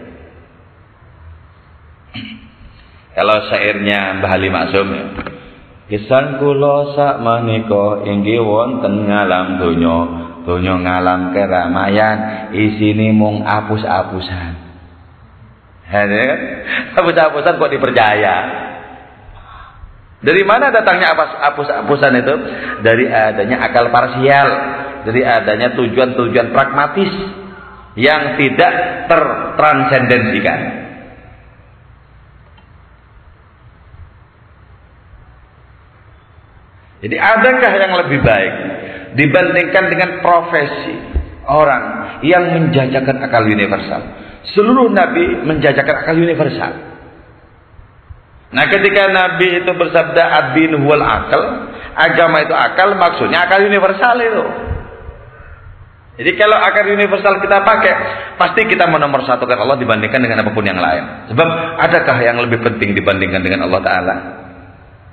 Kalau syairnya Mbah Ali Maksum, kisan kula sak menika inggih wonten ngalam donya, donya ngalam keramaian, isine mung apus-apusan. Apus-apusan kok dipercaya? Dari mana datangnya apus-apusan itu? Dari adanya akal parsial, dari adanya tujuan-tujuan pragmatis yang tidak tertransendensikan. Jadi adakah yang lebih baik dibandingkan dengan profesi orang yang menjajakan akal universal? Seluruh nabi menjajakan akal universal. Nah, ketika nabi itu bersabda ad-din huwal akal, agama itu akal, maksudnya akal universal itu. Jadi kalau akal universal kita pakai, pasti kita menomorsatukan Allah dibandingkan dengan apapun yang lain. Sebab adakah yang lebih penting dibandingkan dengan Allah Ta'ala?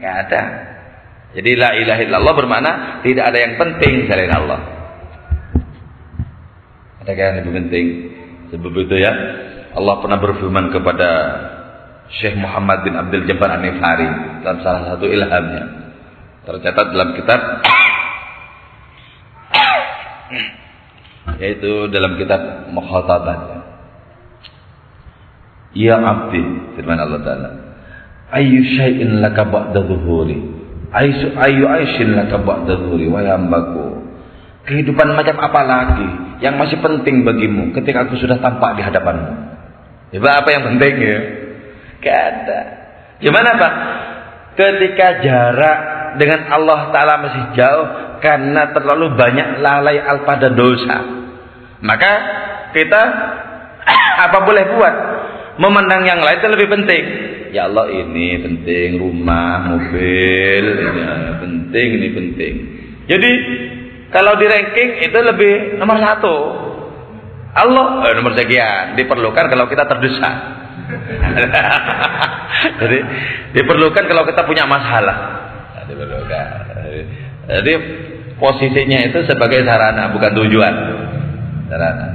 Nggak ada. Jadi la ilaha illallah bermakna tidak ada yang penting selain Allah. Adakah yang lebih penting? Sebab itu ya, Allah pernah berfirman kepada Syekh Muhammad bin Abdul Jabbar An-Nifari dalam salah satu ilhamnya. Tercatat dalam kitab yaitu dalam kitab Mukhatabat. Ya abdi, firman Allah Ta'ala, ayyu syai'in laka ba'da dhuhuri, ayyu aisyin laka ba'da dhuhuri, wahai hambaku, kehidupan macam apa lagi yang masih penting bagimu ketika aku sudah tampak di hadapanmu? Coba apa yang penting ya? Gak ada. Gimana Pak? Ketika jarak dengan Allah Ta'ala masih jauh karena terlalu banyak lalai alpa dan dosa, maka kita apa boleh buat? Memandang yang lain itu lebih penting. Ya Allah, ini penting, rumah, mobil, ini penting, ini penting. Jadi kalau di ranking itu lebih nomor satu. Allah nomor sekian. Diperlukan kalau kita terdesak. Jadi diperlukan kalau kita punya masalah. Diperlukan. Jadi posisinya itu sebagai sarana, bukan tujuan. Sarana.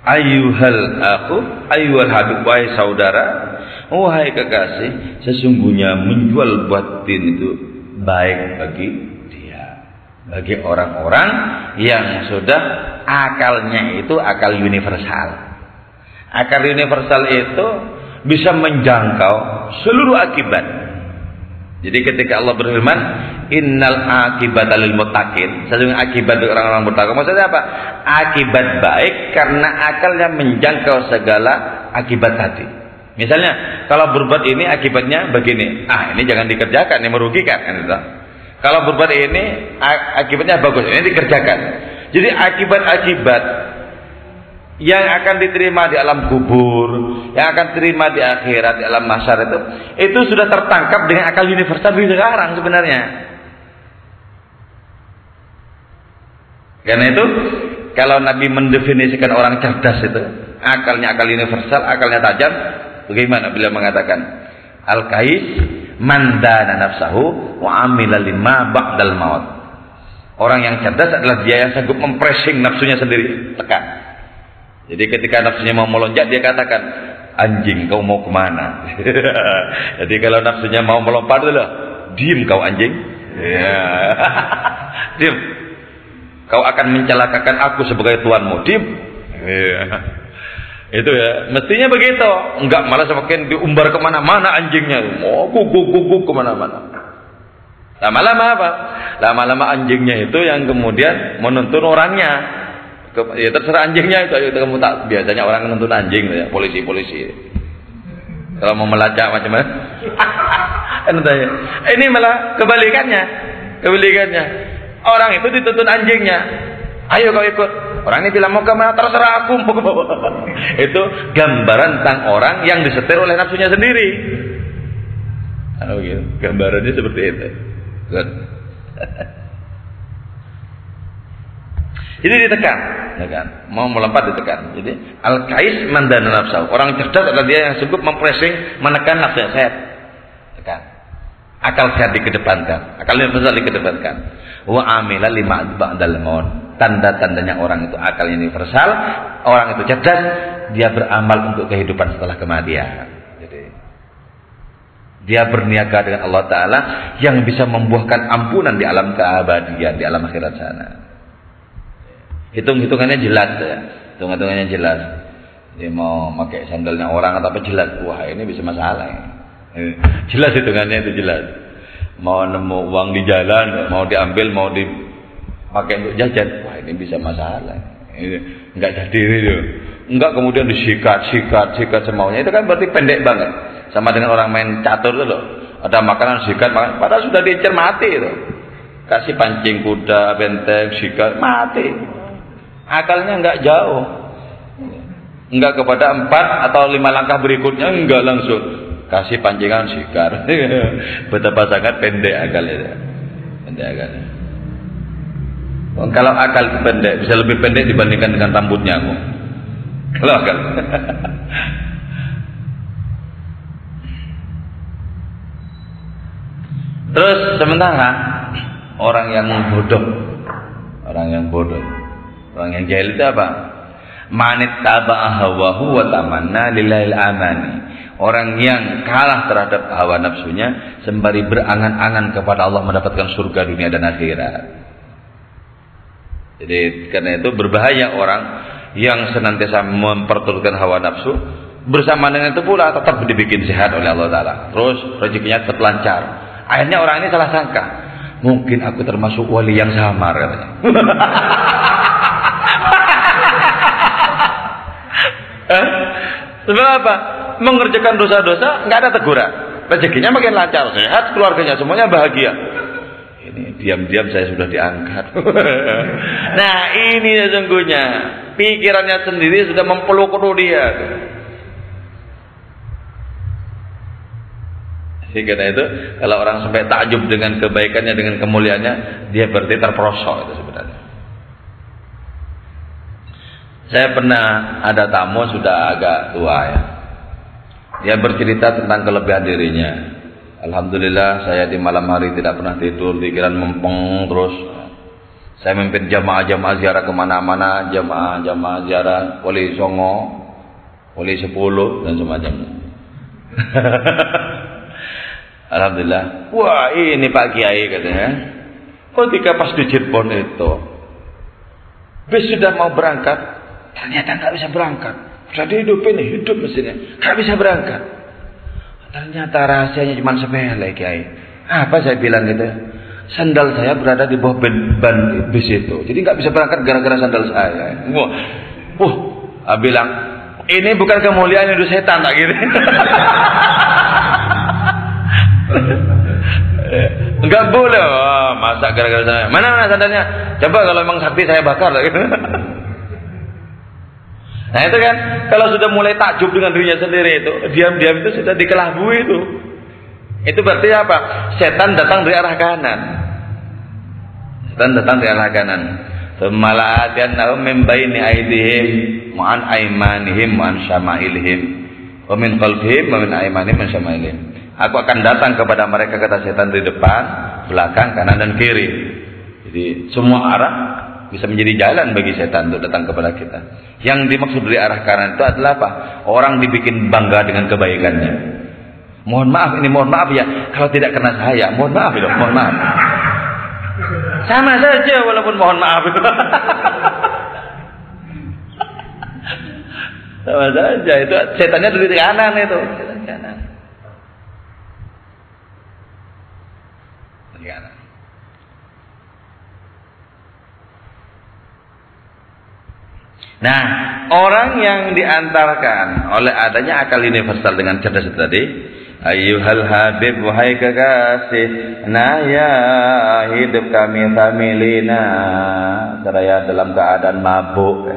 Ayyuhal aku, ayyuhal habib, wahai saudara, wahai kekasih, sesungguhnya menjual batin itu baik bagi dia, bagi orang-orang yang sudah akalnya itu akal universal. Akal universal itu bisa menjangkau seluruh akibat. Jadi ketika Allah berfirman, innal akibata lil muttaqin, sesungguhnya akibat bagi orang-orang bertakwa, maksudnya apa? Akibat baik karena akalnya menjangkau segala akibat tadi. Misalnya, kalau berbuat ini akibatnya begini, ini jangan dikerjakan, ini merugikan, kan itu. Kalau berbuat ini akibatnya bagus, ini dikerjakan. Jadi akibat-akibat yang akan diterima di alam kubur, yang akan diterima di akhirat, di alam mahsyar itu sudah tertangkap dengan akal universal di sekarang sebenarnya. Karena itu, kalau Nabi mendefinisikan orang cerdas itu, akalnya akal universal, akalnya tajam, bagaimana beliau mengatakan, al-kais man dana nafsahu wa amila lima ba'dal maut. Orang yang cerdas adalah dia yang sanggup mempressing nafsunya sendiri, tekan. Jadi ketika nafsunya mau melonjak, dia katakan, anjing kau mau kemana? Jadi kalau nafsunya mau melompat, diem kau anjing, ya. Diem, kau akan mencelakakan aku sebagai tuanmu, diem, ya. Itu ya, mestinya begitu. Enggak, malah semakin diumbar kemana-mana anjingnya, mau guguk kemana-mana. Lama-lama apa? Lama-lama anjingnya itu yang kemudian menuntun orangnya. Ya terserah anjingnya itu. Kamu tak biasanya orang menuntun anjing ya, polisi. Kalau mau melacak macam-macam. Ini malah kebalikannya. Orang itu dituntun anjingnya. Ayo kau ikut. Orang ini bilang mau kemana, terserah aku. Itu gambaran tentang orang yang disetir oleh nafsunya sendiri. Gitu. Gambarannya seperti itu. Jadi ditekan. Mau melompat ditekan. Jadi al-kais mandana nafsu. Orang cerdas adalah dia yang sanggup mempressing, menekan nafsu sehat. Tekan. Akal sehat dikedepankan. Akal universal dikedepankan. Wa amila lima ba'dal maut. Tanda-tandanya orang itu akalnya universal, orang itu cerdas, dia beramal untuk kehidupan setelah kematian. Jadi dia berniaga dengan Allah Ta'ala yang bisa membuahkan ampunan di alam keabadian, di alam akhirat sana. Hitung-hitungannya jelas ya. Hitung-hitungannya jelas. Dia mau pakai sandalnya orang atau apa jelas. Wah, ini bisa masalah ya. Jelas hitungannya itu jelas. Mau nemu uang di jalan, mau diambil, mau dipakai untuk jajan. Wah, ini bisa masalah. Ini enggak jadi itu. Enggak kemudian disikat semaunya. Itu kan berarti pendek banget. Sama dengan orang main catur itu loh. Ada makanan sikat, padahal sudah diincar mati itu. Kasih pancing kuda, benteng, sikat, mati. Akalnya enggak jauh. Enggak kepada 4 atau 5 langkah berikutnya, enggak langsung. Kasih pancingan sikar. Betapa sangat pendek akalnya. Pendek akalnya. Kalau akal itu pendek, bisa lebih pendek dibandingkan dengan rambutnya aku. Kalau akal. Terus sementara orang yang bodoh, orang yang jahil itu apa? Manit taba'a hawahu wa tamanna lillail amani. Orang yang kalah terhadap hawa nafsunya sembari berangan-angan kepada Allah mendapatkan surga dunia dan akhirat. Jadi karena itu berbahaya orang yang senantiasa memperturutkan hawa nafsu, bersama dengan itu pula tetap dibikin sehat oleh Allah Ta'ala. Terus rezekinya tetap lancar. Akhirnya orang ini salah sangka, mungkin aku termasuk wali yang samar katanya. Sebab apa? Mengerjakan dosa-dosa nggak ada teguran, rezekinya makin lancar, sehat, keluarganya semuanya bahagia. Ini diam-diam saya sudah diangkat. Nah ini sesungguhnya pikirannya sendiri sudah mempeluk-peluk dia. Karena itu kalau orang sampai takjub dengan kebaikannya, dengan kemuliaannya, dia berarti terperosok itu sebenarnya. Saya pernah ada tamu sudah agak tua ya. Dia bercerita tentang kelebihan dirinya. Alhamdulillah saya di malam hari tidak pernah tidur, pikiran mempeng terus. Saya memimpin jamaah-jamaah ziarah kemana-mana, jamaah ziarah Wali Songo, Wali 10 dan semacamnya. Alhamdulillah. Wah ini Pak Kiai katanya. Ketika pas di Cirebon itu, bis sudah mau berangkat, ternyata nggak bisa berangkat. Sudah dihidupin, hidup mesinnya, nggak bisa berangkat. Ternyata rahasianya cuma sepele Kiai. Apa saya bilang gitu? Sandal saya berada di bawah ban bis itu, jadi nggak bisa berangkat gara-gara sandal saya. Wah, bilang ini bukan kemuliaan itu setan tak gitu. Enggak boleh. Oh, masa gara-gara saya. Mana sandalnya? Coba kalau memang sakti saya bakar gitu. Nah itu kan kalau sudah mulai takjub dengan dirinya sendiri itu, diam-diam itu sudah dikelabui itu. Itu berarti apa? Setan datang dari arah kanan. Setan datang dari arah kanan. Semala'atian nahum min baini aydihim wa an aymanihim wa an syama'ilihim wa min khalfihim wa min aymanihim wa syama'ilihim. Aku akan datang kepada mereka, kata setan, dari depan, belakang, kanan dan kiri. Jadi semua arah bisa menjadi jalan bagi setan untuk datang kepada kita. Yang dimaksud dari arah kanan itu adalah apa? Orang dibikin bangga dengan kebaikannya. Mohon maaf ya, kalau tidak kena saya, mohon maaf ya, mohon maaf. Sama saja walaupun mohon maaf itu. Sama saja itu, setannya dari kanan itu, setan kanan. Nah, orang yang diantarkan oleh adanya akal universal dengan cerdas tadi, ayyuhal habib, wahai kekasih, nah ya hidup kami familina, seraya dalam keadaan mabuk.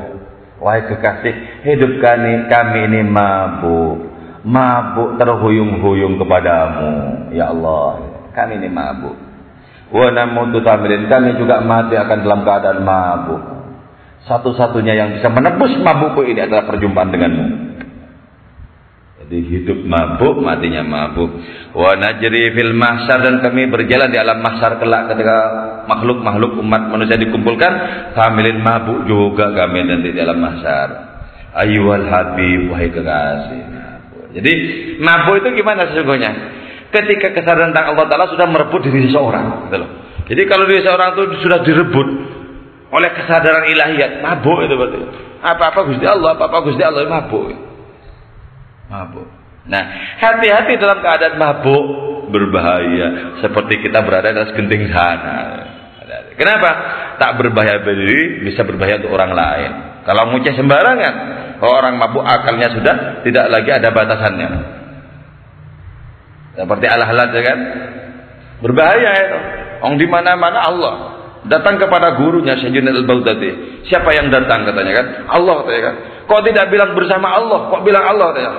Wahai kekasih, hidup kami ini mabuk terhuyung-huyung kepadamu, ya Allah. Kami ini mabuk. Wa namutu tamilin, kami juga mati akan dalam keadaan mabuk. Satu-satunya yang bisa menebus mabukku ini adalah perjumpaan denganmu. Jadi hidup mabuk, matinya mabuk. Wa najri fil mahsyar, dan kami berjalan di alam mahsyar kelak ketika makhluk-makhluk umat manusia dikumpulkan, tamilin mabuk juga kami nanti di alam mahsyar. Ayyuhal habib, wahai kekasih. Jadi mabuk itu gimana sesungguhnya? Ketika kesadaran tentang Allah Ta'ala sudah merebut diri seseorang, gitu loh. Jadi kalau diri seseorang itu sudah direbut oleh kesadaran ilahiyat, mabuk itu berarti. Apa-apa Gusti Allah, mabuk. Mabuk. Nah, hati-hati dalam keadaan mabuk, berbahaya. Seperti kita berada di atas genting sana. Kenapa? Tak berbahaya bagi diri, bisa berbahaya untuk orang lain. Kalau nguceh sembarangan, orang mabuk akalnya sudah tidak lagi ada batasannya. Seperti al-halal kan? Berbahaya itu. Orang di mana-mana Allah. Datang kepada gurunya Syekh Junaid al-Baghdadi. Siapa yang datang katanya kan? Allah katanya kan. Kok tidak bilang bersama Allah? Kok bilang Allah katanya?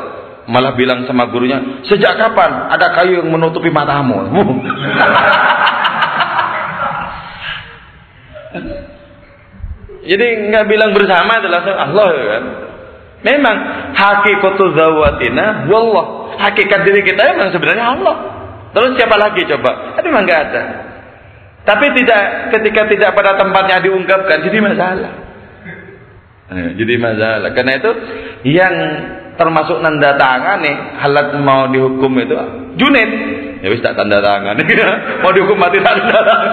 Malah bilang sama gurunya, sejak kapan ada kayu yang menutupi matamu? Jadi nggak bilang bersama adalah Allah kan. Memang hakikatul zawatina wallah, hakikat diri kita memang sebenarnya Allah. Terus siapa lagi coba? Itu memang nggak ada. Tapi ketika tidak pada tempatnya diungkapkan jadi masalah. Jadi masalah. Karena itu yang termasuk tanda tangan nih halat mau dihukum itu Junaid. Ya wis tak tanda tangan. Mau dihukum mati tak tanda tangan.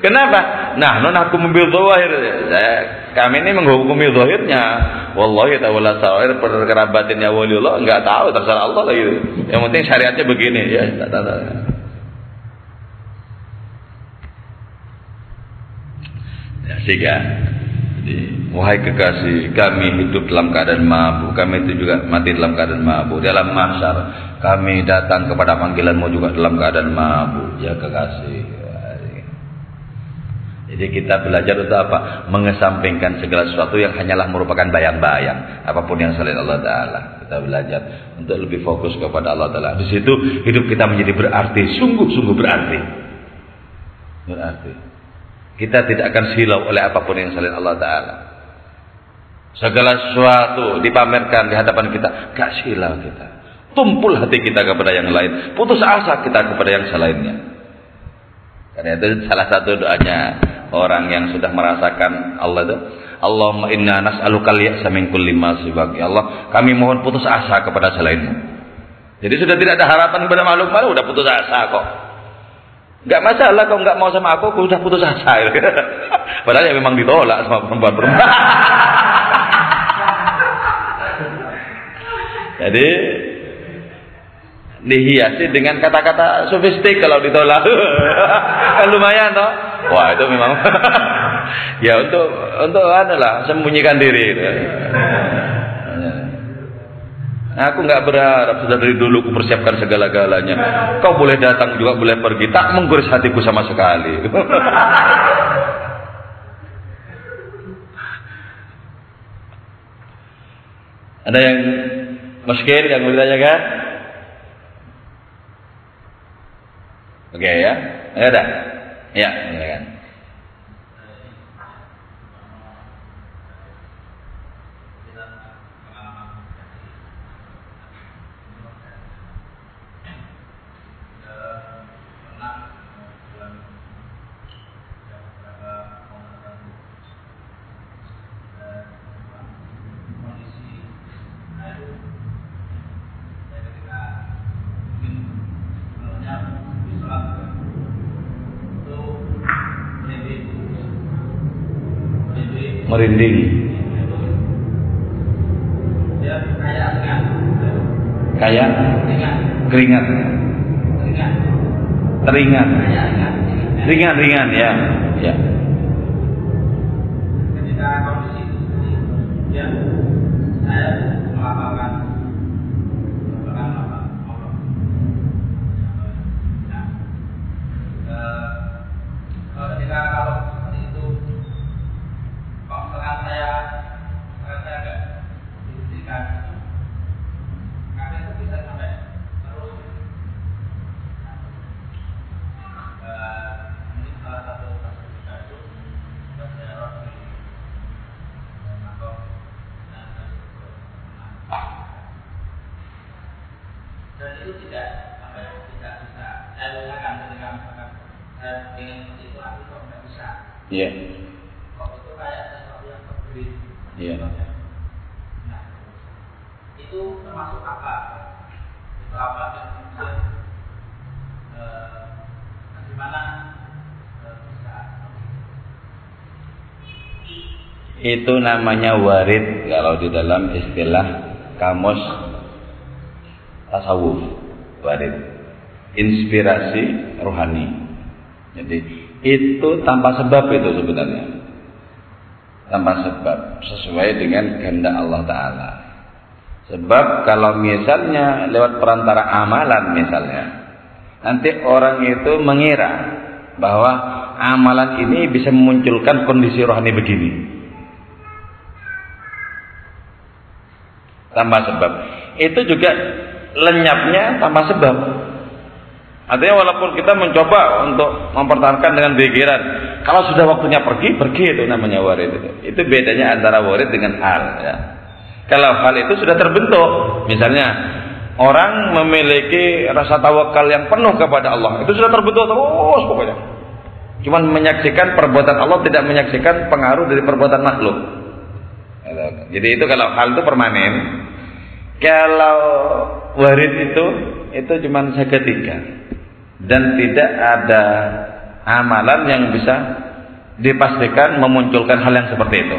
Kenapa? Nah, aku mobil zahir. Kami ini menghukumi zahirnya. Wallahi ta'ala sa'ir perkerabatinnya waliullah enggak tahu, terserah Allah lah gitu. Yang penting syariatnya begini ya, tak tahu. Ya, sehingga wahai kekasih, kami hidup dalam keadaan mabuk, kami itu juga mati dalam keadaan mabuk. Dalam mahsyar kami datang kepada panggilanmu juga dalam keadaan mabuk, ya kekasih. Jadi kita belajar untuk apa? Mengesampingkan segala sesuatu yang hanyalah merupakan bayang-bayang, apapun yang selain Allah Ta'ala. Kita belajar untuk lebih fokus kepada Allah Ta'ala. Di situ hidup kita menjadi berarti, sungguh-sungguh berarti. Kita tidak akan silau oleh apapun yang selain Allah Ta'ala. Segala sesuatu dipamerkan di hadapan kita, gak silau kita. Tumpul hati kita kepada yang lain, putus asa kita kepada yang selainnya. Karena itu salah satu doanya orang yang sudah merasakan Allah itu, Allahumma inna nas'alukal ya'sa min kulli ma siwak. Ya Allah, kami mohon putus asa kepada selainmu. Jadi sudah tidak ada harapan kepada makhluk baru, udah putus asa kok. Enggak masalah kau enggak mau sama aku udah putus asa. Padahal ya memang ditolak sama perempuan-perempuan. Jadi dihiasi dengan kata-kata sofistik kalau ditolak. Kan lumayan toh. Wah, itu memang ya untuk adalah sembunyikan diri itu. Aku nggak berharap sudah dari dulu aku persiapkan segala-galanya. Kau boleh datang juga boleh pergi, tak menggores hatiku sama sekali. Ada yang muskil yang mau ditanyakan? Oke ya, ada. Ya, silakan. Merinding. Kayak keringat. Teringat. Ringan ya. Ya. kemudian saya melapangkan apa? Nah, ketika kalau seperti itu, kalau misalkan saya agak diberikan, karena itu bisa sampai terus. Ini salah satu kasus itu berteror di Makom dan itu tidak tidak bisa saya usahakan ketika misalkan saya ingin itu aku kok nggak bisa. Iya. Kok itu kayak sesuatu yang terbeli. Iya. Nah, itu termasuk apa? Itu apa dan kemudian bagaimana bisa? Itu namanya warid kalau di dalam istilah kamus tasawuf. Warid, inspirasi rohani. Jadi itu tanpa sebab itu sebenarnya, tanpa sebab, sesuai dengan kehendak Allah Ta'ala. Sebab kalau misalnya lewat perantara amalan misalnya, nanti orang itu mengira bahwa amalan ini bisa memunculkan kondisi rohani begini tanpa sebab. Itu juga lenyapnya tanpa sebab. Artinya walaupun kita mencoba untuk mempertahankan dengan pikiran, kalau sudah waktunya pergi, itu namanya warid. Itu bedanya antara warid dengan hal, ya. Kalau hal itu sudah terbentuk, misalnya orang memiliki rasa tawakal yang penuh kepada Allah, itu sudah terbentuk terus pokoknya. Cuman menyaksikan perbuatan Allah, tidak menyaksikan pengaruh dari perbuatan makhluk. Jadi itu kalau hal itu permanen. Kalau warid itu cuman seketika. Dan tidak ada amalan yang bisa dipastikan memunculkan hal yang seperti itu.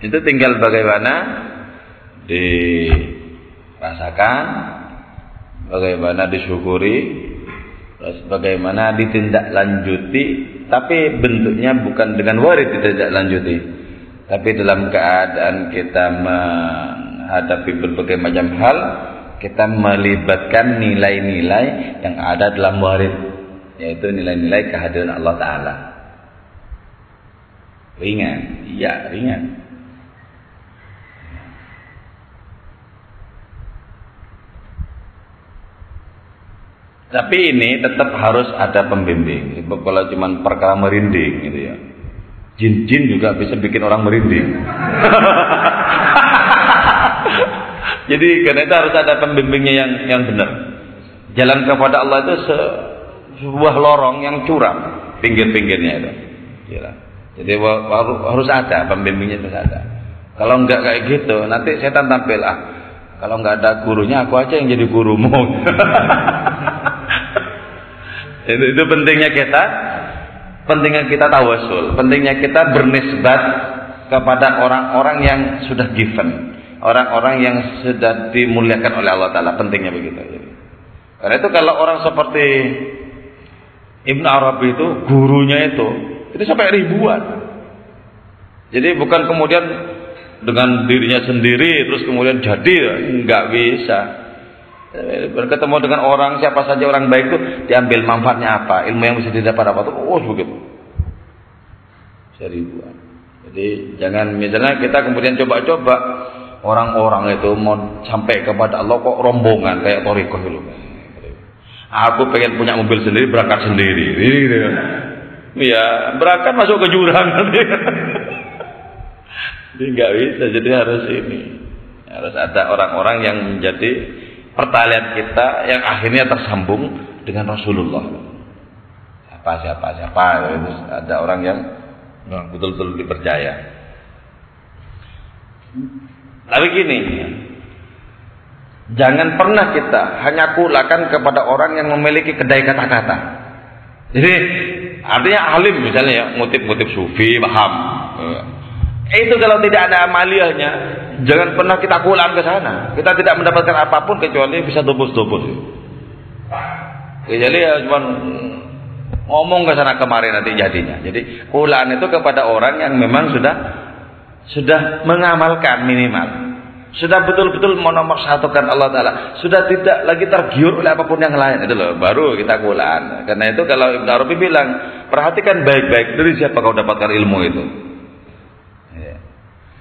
Itu tinggal bagaimana dirasakan, bagaimana disyukuri, terus bagaimana ditindaklanjuti, tapi bentuknya bukan dengan warid ditindaklanjuti. Tapi dalam keadaan kita menghadapi berbagai macam hal, kita melibatkan nilai-nilai yang ada dalam warid, yaitu nilai-nilai kehadiran Allah Ta'ala. Ringan, iya ringan. Tapi ini tetap harus ada pembimbing. Sebab kalau cuma perkara merinding gitu ya, jin-jin juga bisa bikin orang merinding. Jadi karena itu harus ada pembimbingnya yang benar. Jalan kepada Allah itu sebuah lorong yang curam, pinggir-pinggirnya itu. Jadi harus ada pembimbingnya, harus ada. Kalau enggak kayak gitu, nanti setan tampil, kalau enggak ada gurunya, aku aja yang jadi gurumu. Itu pentingnya kita tawasul, pentingnya kita bernisbat kepada orang-orang yang sudah given, orang-orang yang sudah dimuliakan oleh Allah Ta'ala. Pentingnya begitu. Karena itu kalau orang seperti Ibn Arabi itu, gurunya itu sampai ribuan. Jadi bukan kemudian dengan dirinya sendiri terus kemudian jadi, nggak bisa. Berketemu dengan orang, siapa saja orang baik itu diambil manfaatnya apa, ilmu yang bisa didapat apa tuh, begitu. Seribuan. Jadi jangan misalnya kita kemudian coba-coba orang-orang itu mau sampai kepada Allah kok rombongan kayak thariqah itu. Aku pengen punya mobil sendiri, berangkat sendiri. Ya, berangkat masuk ke jurang nanti. Jadi nggak bisa, jadi harus harus ada orang-orang yang menjadi pertalian kita yang akhirnya tersambung dengan Rasulullah. Siapa itu ada orang yang betul-betul dipercaya. Tapi gini, jangan pernah kita hanya kulakan kepada orang yang memiliki kedai kata-kata. Jadi artinya alim misalnya ya, ngutip-ngutip sufi, paham. Itu kalau tidak ada amaliyahnya, jangan pernah kita kulang ke sana. Kita tidak mendapatkan apapun kecuali bisa dobus-dobus. Jadi ya cuma ngomong ke sana kemari nanti jadinya. Jadi kulaan itu kepada orang yang memang sudah mengamalkan minimal. Sudah betul-betul menomorsatukan Allah Ta'ala, sudah tidak lagi tergiur oleh apapun yang lain, itu loh, baru kita kulaan. Karena itu kalau Ibnu Arabi bilang, perhatikan baik-baik dari siapa kau dapatkan ilmu itu.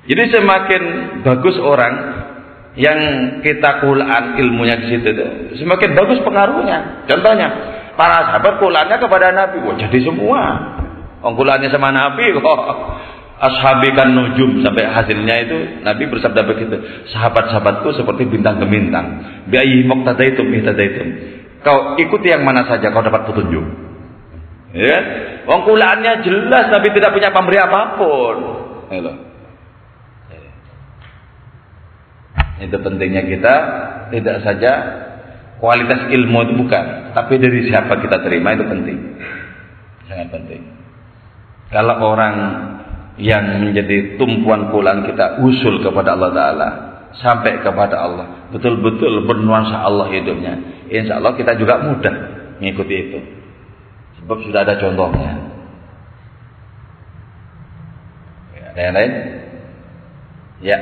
Jadi semakin bagus orang yang kita kulaan ilmunya di situ, semakin bagus pengaruhnya. Contohnya, para sahabat kulaannya kepada Nabi, wah jadi semua. Kulaannya sama Nabi kok. Ashabi kan nujum, sampai hasilnya itu Nabi bersabda begitu, sahabat-sahabatku seperti bintang gemintang, bi'ayyi muqtadaitum ihtadaitum, kau ikuti yang mana saja kau dapat petunjuk. Ya, wong kulaannya jelas, Nabi tidak punya pemberi apapun. Itu pentingnya kita tidak saja kualitas ilmu itu bukan, tapi dari siapa kita terima itu penting, sangat penting. Kalau orang yang menjadi tumpuan kulaan kita usul kepada Allah Ta'ala, sampai kepada Allah, betul-betul bernuansa Allah hidupnya, insya Allah kita juga mudah mengikuti itu, sebab sudah ada contohnya. Ada yang lain? Ya.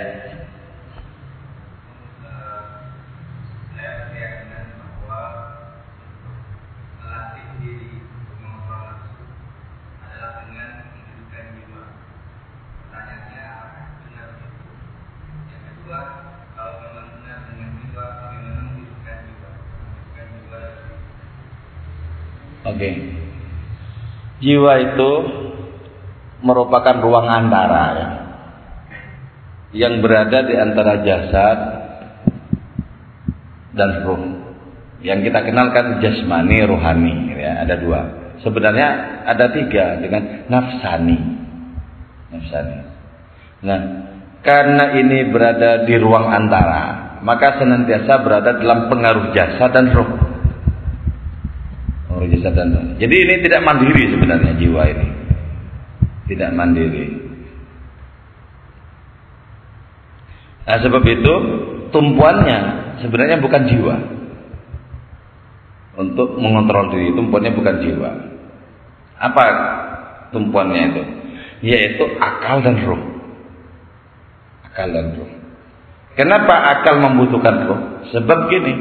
Oke. Jiwa itu merupakan ruang antara ya, yang berada di antara jasad dan ruh. Yang kita kenalkan jasmani, rohani ya, ada dua. Sebenarnya ada tiga dengan nafsani. Nah, karena ini berada di ruang antara, maka senantiasa berada dalam pengaruh jasad dan roh. Jadi ini tidak mandiri sebenarnya, jiwa ini tidak mandiri. Nah, sebab itu tumpuannya sebenarnya bukan jiwa. Untuk mengontrol diri, tumpuannya bukan jiwa. Apa tumpuannya itu? Yaitu akal dan roh. Akal dan roh. Kenapa akal membutuhkan roh? Sebab gini,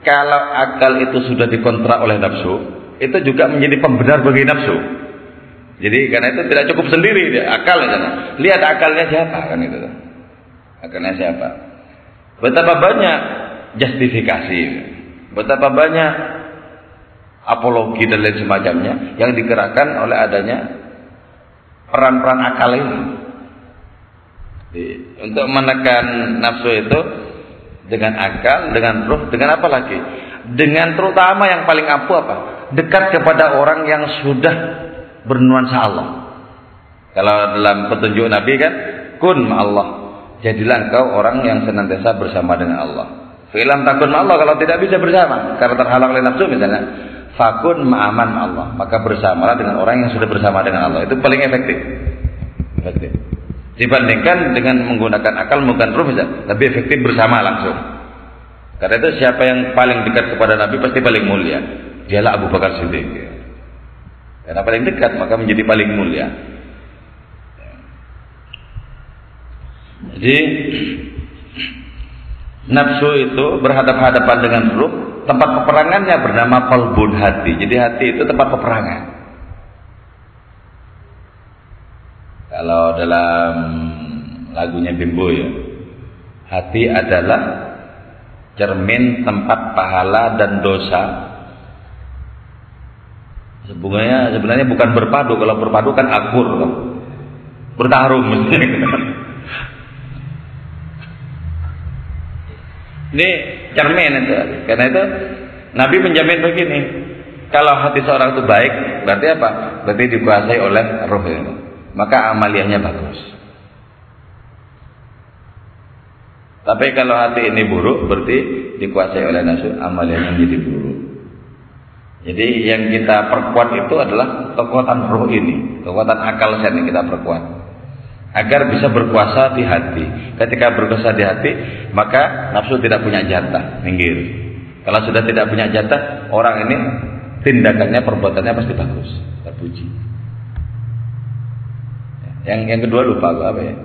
kalau akal itu sudah dikontrak oleh nafsu, itu juga menjadi pembenar bagi nafsu. Jadi karena itu tidak cukup sendiri dia, akalnya. Lihat akalnya siapa kan itu. Akalnya siapa? Betapa banyak justifikasi, betapa banyak apologi dan lain semacamnya yang digerakkan oleh adanya peran-peran akal ini. Jadi, untuk menekan nafsu itu dengan akal, dengan ruh, dengan apa lagi? Dengan terutama yang paling ampuh apa? Dekat kepada orang yang sudah bernuansa Allah. Kalau dalam petunjuk Nabi kan, kun ma'allah, jadilah engkau orang yang senantiasa bersama dengan Allah. Fi'lam takun ma'allah, kalau tidak bisa bersama karena terhalang oleh nafsu misalnya, fakun ma'aman Allah, maka bersamalah dengan orang yang sudah bersama dengan Allah. Itu paling efektif. Dibandingkan dengan menggunakan akal, menggunakan ruh misalnya, lebih efektif bersama langsung. Karena itu siapa yang paling dekat kepada Nabi pasti paling mulia. Dialah Abu Bakar Siddiq. Karena paling dekat maka menjadi paling mulia. Jadi nafsu itu berhadapan-hadapan dengan ruh. Tempat peperangannya bernama qalbun, hati. Jadi hati itu tempat peperangan. Kalau dalam lagunya Bimbo ya, hati adalah cermin tempat pahala dan dosa. Sebenarnya bukan berpadu. Kalau berpadu kan akur, bertarung mestinya. Ini cermin itu. Karena itu Nabi menjamin begini, kalau hati seorang itu baik, berarti apa? Berarti dikuasai oleh roh itu. Maka amaliyahnya bagus. Tapi kalau hati ini buruk, berarti dikuasai oleh nafsu, amaliyahnya menjadi buruk. Jadi yang kita perkuat itu adalah kekuatan roh ini, kekuatan akal sehat yang kita perkuat, agar bisa berkuasa di hati. Ketika berkuasa di hati, maka nafsu tidak punya jatah, minggir. Kalau sudah tidak punya jatah, orang ini tindakannya, perbuatannya pasti bagus, terpuji. Yang kedua lupa aku apa ya?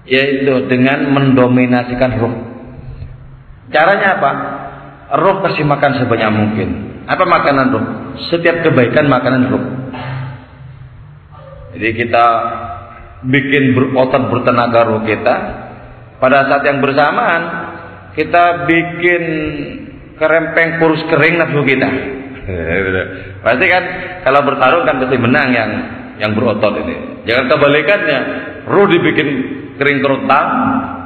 Yaitu dengan mendominasikan ruh. Caranya apa? Ruh kasih makan sebanyak mungkin. Apa makanan ruh? Setiap kebaikan makanan ruh. Jadi kita bikin berotot bertenaga ruh kita. Pada saat yang bersamaan kita bikin kerempeng kurus kering nafsu kita. Pasti kan kalau bertarung kan pasti menang yang berotot ini. Jangan kebalikannya, ruh dibikin kering kerontang,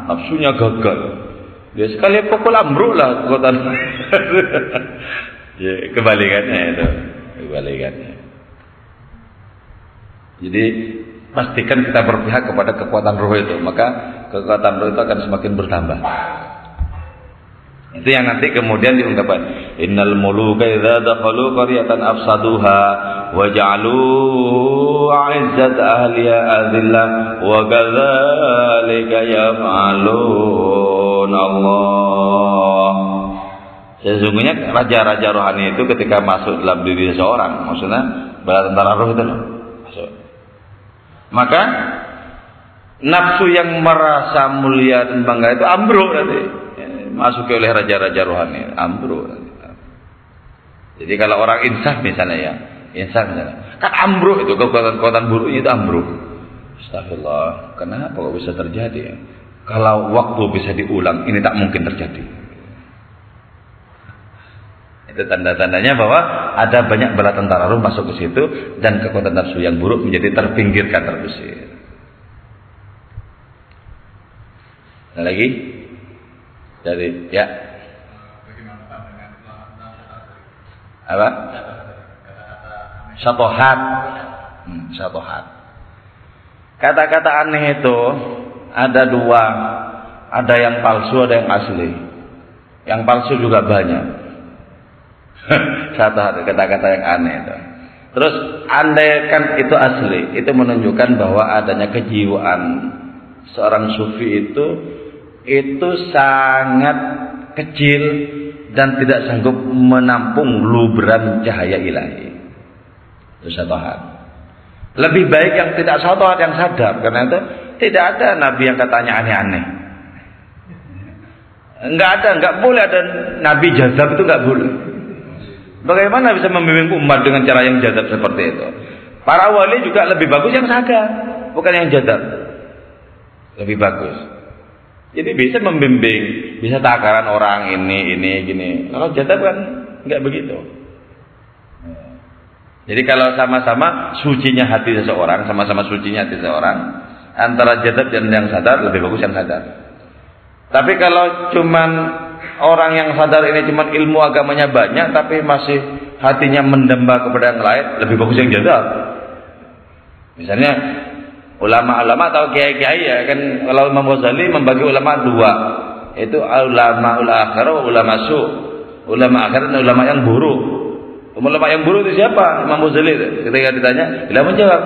nafsunya gagal. Ya sekali pukul ambruk lah kekuatan. Ya, kebalikannya itu, kebalikannya. Jadi pastikan kita berpihak kepada kekuatan roh itu, maka kekuatan roh itu akan semakin bertambah. Itu yang nanti kemudian diungkapkan, innal muluka idza dakhalu qaryatan afsaduha wa ja'alu 'izzat ahliha adillah wa kadzalika yaf'alun Allah. Sesungguhnya raja-raja rohani itu ketika masuk dalam diri seseorang, maksudnya bala tentara roh itu loh, masuk. Maka nafsu yang merasa mulia dan bangga itu ambruk nanti. Masuki oleh raja-raja rohani, ambruk. Jadi kalau orang insaf misalnya ya, insaf misalnya, kan ambruk itu, kekuatan-kekuatan buruknya itu ambruk. Astagfirullah, kenapa kok bisa terjadi? Kalau waktu bisa diulang, ini tak mungkin terjadi. Itu tanda-tandanya bahwa ada banyak bala tentara roh masuk ke situ dan kekuatan nafsu yang buruk menjadi terpinggirkan, terusir. Ada lagi? Jadi ya. Apa? Syatohat. Syatohat. Kata-kata aneh itu ada dua, ada yang palsu, ada yang asli. Yang palsu juga banyak. Syatohat, kata-kata yang aneh itu. Terus andaikan itu asli, itu menunjukkan bahwa adanya kejiwaan seorang sufi itu sangat kecil dan tidak sanggup menampung luberan cahaya ilahi. Itu syatohat. Lebih baik yang tidak syatohat, yang sadar, karena itu tidak ada nabi yang katanya aneh-aneh. Enggak boleh ada nabi jazab, itu enggak boleh. Bagaimana bisa membimbing umat dengan cara yang jazab seperti itu? Para wali juga lebih bagus yang sadar, bukan yang jazab. Lebih bagus. Jadi bisa membimbing, bisa takaran orang ini gini. Kalau jadab kan nggak begitu. Jadi kalau sama-sama sucinya hati seseorang, sama-sama sucinya hati seseorang, antara jadab dan yang sadar lebih bagus yang sadar. Tapi kalau cuman orang yang sadar ini cuman ilmu agamanya banyak, tapi masih hatinya mendamba kepada yang lain, lebih bagus yang jadab. Misalnya ulama-ulama atau kiai-kiai ya kan, kalau Imam Ghazali membagi ulama dua, itu ulama akhir, ulama su. Ulama akhir dan ulama yang buruk. Ulama yang buruk itu siapa? Imam Ghazali itu. Ketika ditanya, dia menjawab,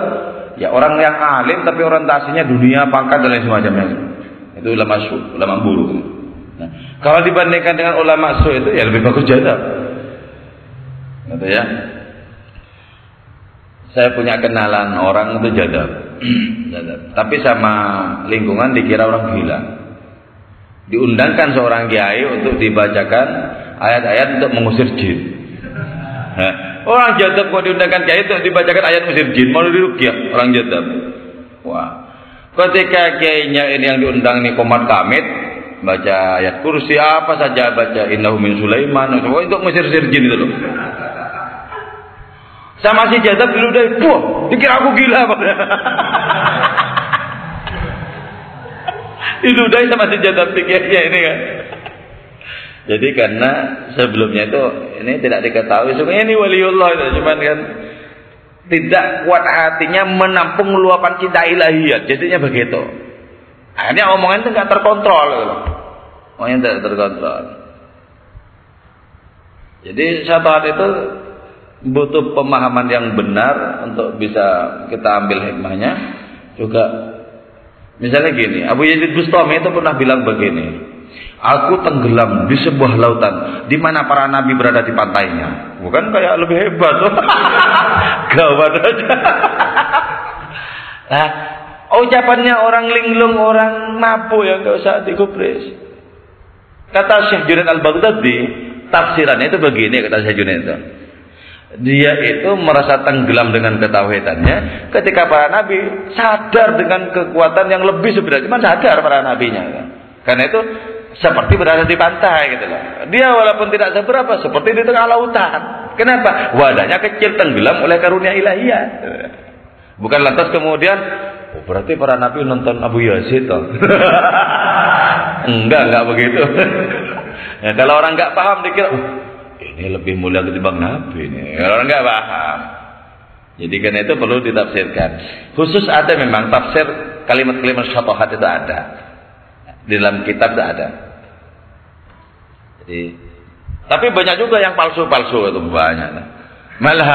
ya orang yang alim tapi orientasinya dunia, pangkat dan lain semacamnya. Itu ulama su, ulama buruk. Nah, kalau dibandingkan dengan ulama su itu ya lebih bagus jadab. Gitu ya. Saya punya kenalan orang itu jadab. Tapi sama lingkungan dikira orang gila. Diundangkan seorang kiai untuk dibacakan ayat-ayat untuk mengusir jin. Orang jadab kok diundangkan kiai untuk dibacakan ayat mengusir jin, mau diruqyah orang jadab. Wah. Ketika kiainya ini yang diundang ini komat kamit, baca ayat kursi apa saja, baca innahu min Sulaiman, untuk mengusir jin itu loh. Sama si jadab dulu dari, wah, dikira aku gila apa? Diludai sama si jadab pikirnya ini kan. Jadi karena sebelumnya itu ini tidak diketahui, sebenarnya ini waliullah itu, cuman kan tidak kuat hatinya menampung luapan cinta ilahiyat, jadinya begitu. Akhirnya omongan itu nggak terkontrol, gitu. Omongan tidak terkontrol. Jadi syatohat itu butuh pemahaman yang benar untuk bisa kita ambil hikmahnya, juga Misalnya gini, Abu Yazid Bustami itu pernah bilang begini, aku tenggelam di sebuah lautan di mana para nabi berada di pantainya. Bukan kayak lebih hebat, gawat aja. Nah, ucapannya orang linglung, orang napu yang nggak usah digubris. Kata Syekh Junaid Al-Baghdadi, tafsirannya itu begini, kata Syekh Junaid itu. Dia itu merasa tenggelam dengan ketauhidannya ketika para nabi sadar dengan kekuatan yang lebih sebenarnya, cuma sadar para nabinya. Karena itu seperti berada di pantai gitu loh. Dia walaupun tidak seberapa, seperti di tengah lautan. Kenapa? Wadahnya kecil, tenggelam oleh karunia ilahiyah. Bukan lantas kemudian, oh berarti para nabi nonton Abu Yazid toh. Enggak begitu. Ya, kalau orang nggak paham dikira, ini lebih mulia ketimbang nabi ini. Kalau orang nggak paham. Jadi karena itu perlu ditafsirkan. Khusus ada memang tafsir kalimat-kalimat syatohat itu ada. Di dalam kitab itu ada. Jadi, tapi banyak juga yang palsu-palsu itu banyak. Malah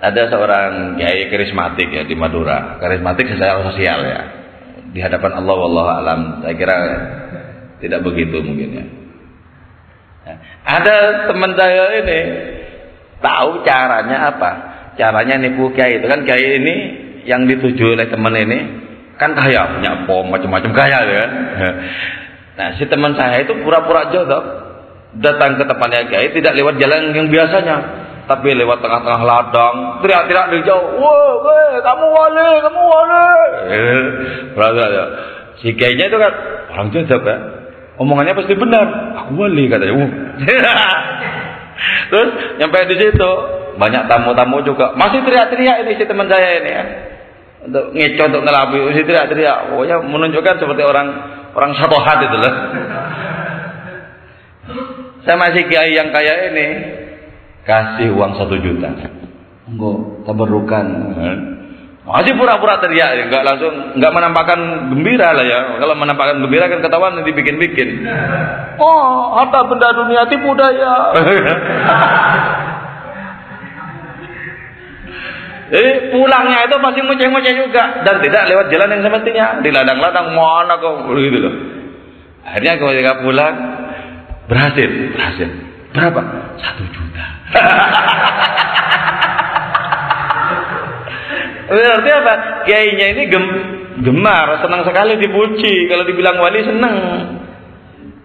ada seorang kiai karismatik ya di Madura. Karismatik secara sosial ya. Di hadapan Allah wallahu alam, saya kira tidak begitu mungkin ya. Ada teman saya ini tahu caranya apa? Caranya nipu kiai itu kan, kiai ini yang dituju oleh teman ini kan kaya, punya pom macam-macam kaya kan. Nah, si teman saya itu pura-pura jodoh datang ke tempatnya kiai tidak lewat jalan yang biasanya, tapi lewat tengah-tengah ladang, teriak-teriak dari jauh, "Woi, kamu wali, kamu wali." Si kiainya itu kan orang jodoh kan. Omongannya pasti benar. Aku wali katanya. Terus nyampe di situ banyak tamu-tamu juga masih teriak-teriak ini si teman saya ini ya. Untuk ngeco, untuk ngelabi, masih teriak-teriak. Pokoknya menunjukkan seperti orang syatohat itu loh. Sama si kiai yang kaya ini kasih uang 1 juta. Enggak, tabarukan. Masih pura-pura teriak, nggak menampakkan gembira lah ya. Kalau menampakkan gembira kan ketahuan dibikin-bikin. Oh, harta benda dunia tipu daya. Pulangnya itu masih ngoceh-ngoceh juga dan tidak lewat jalan yang semestinya, di ladang-ladang mana kok gitu loh. Akhirnya ketika pulang berhasil. Berapa? 1 juta. Berarti apa? Kiainya ini gemar, senang sekali dipuji. Kalau dibilang wali senang.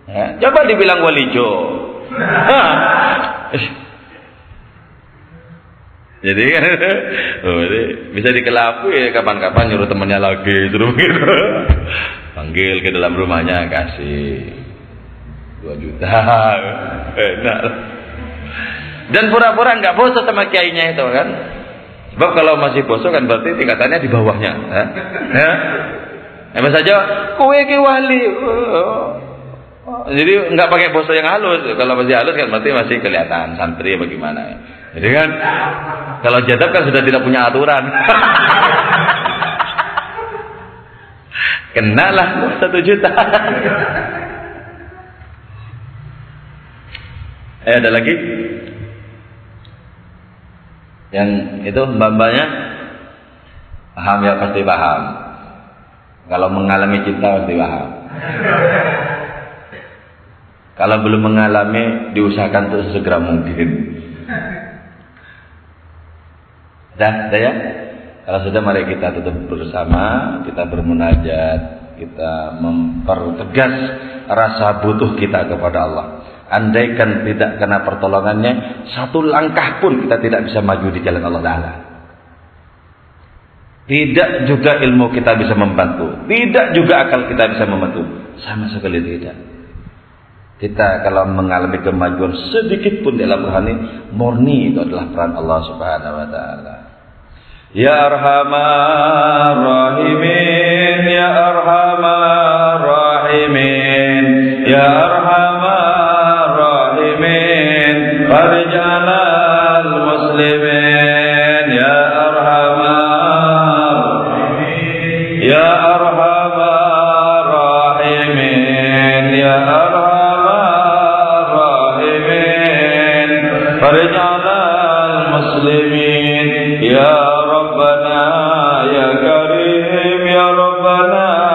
Ya, coba dibilang wali jo. Jadi kan, bisa dikelapui ya, kapan-kapan nyuruh temannya lagi, suruh begitu. Panggil ke dalam rumahnya, kasih 2 juta. Enak. Dan pura-pura nggak bosan sama kiainya itu kan. Sebab kalau masih bosok kan berarti tingkatannya di bawahnya. Emang saja kowe ki wali. Jadi nggak pakai bosok yang halus. Kalau masih halus kan berarti masih kelihatan santri bagaimana. Jadi kan kalau jadab kan sudah tidak punya aturan. Kenalah 1 juta. Ada lagi? Yang itu mbak-mbaknya paham ya, pasti paham. Kalau mengalami cinta pasti paham. Kalau belum mengalami, diusahakan untuk sesegera mungkin. Dah ya. Kalau sudah, mari kita tutup bersama, kita bermunajat, kita mempertegas rasa butuh kita kepada Allah. Andaikan tidak kena pertolongannya, 1 langkah pun kita tidak bisa maju di jalan Allah Ta'ala. Tidak juga ilmu kita bisa membantu, tidak juga akal kita bisa membantu, sama sekali tidak. Kita kalau mengalami kemajuan sedikit pun dalam rohani, murni itu adalah peran Allah Subhanahu Wa Ta'ala. Ya Arhamar Rahimin, Ya Arhamar Rahimin, Ya Arhamar Farjal al-Muslimin, Ya Arhamar Rahimin, Ya Arhamar Rahimin, Ya Arhamar Rahimin, Farjal al-Muslimin, Ya Rabbana Ya Karim, Ya Rabbana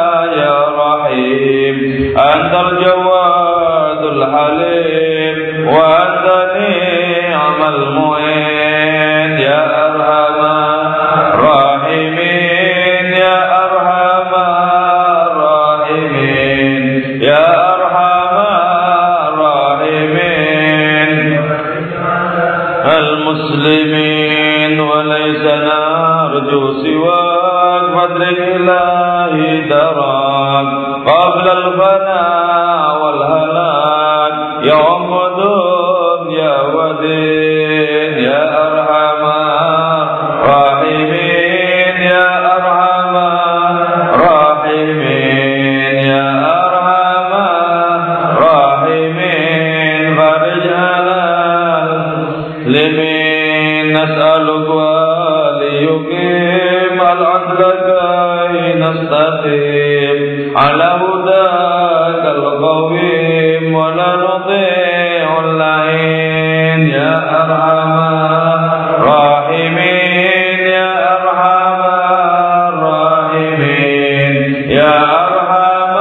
أنت الجواد الحليم وأنت نعم المعين يا أرحم الراحمين يا أرحم الراحمين يا أرحم الراحمين المسلمين وليس نرجو سواك فادرك إلهي دراك قبل الفناء والهلاك يوم دنيا ودين يا أرحم الراحمين يا أرحم الراحمين يا أرحم الراحمين فرج على المسلمين نسألك وليقيم العدل كي نستقيم على هداك القويم ولا نطيع اللعين يا أرحم الراحمين يا أرحم الراحمين يا أرحم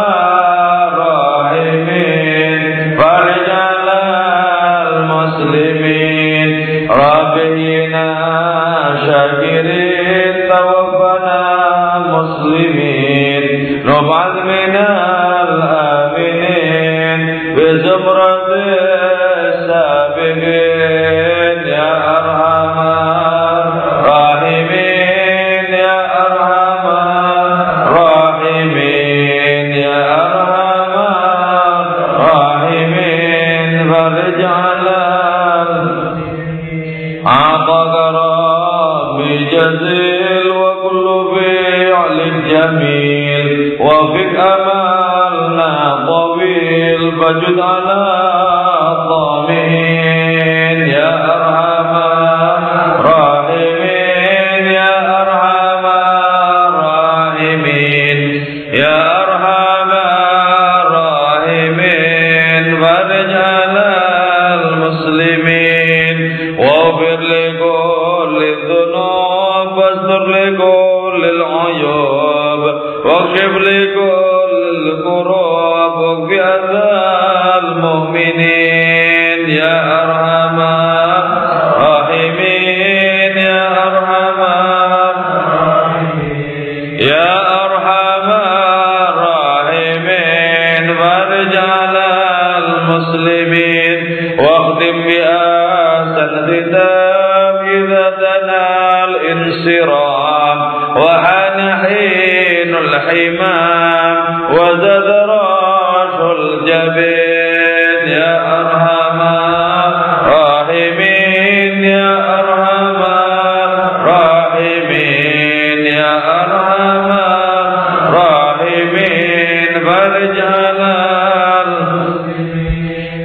الراحمين فرج على المسلمين ربنا شاكرين توفنا مسلمين نبعث من الآمنين بزمرة السابقين يا أرحم الراحمين يا أرحم الراحمين يا أرحم الراحمين فرج على أعطاك ربي جزيل وكل فعل جميل وفق أملنا طويل فجد على الطامعين يا أرحم الراحمين يا أرحم الراحمين يا أرحم الراحمين فرج على المسلمين واغفر لكل الذنوب واستر لكل العيوب واكشف لكل الكروب واكف أذى المؤمنين يا أرحم الراحمين يا أرحم الراحمين يا أرحم الراحمين فرج على المسلمين واختم بأحسن ختام إذا تنال انصرام وحان حين الحمام وزاد راش الجبين يا أرحم الراحمين يا أرحم الراحمين يا أرحم الراحمين فرج على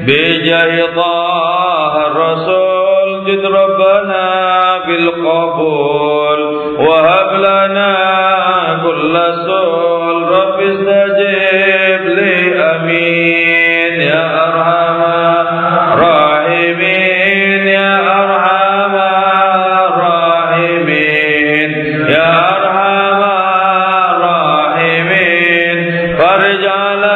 بجاه طه الرسول جد ربنا بالقبول وهب لنا كل سؤال رب استجب لي أمين يا أرحم الراحمين يا أرحم الراحمين يا أرحم الراحمين فرج على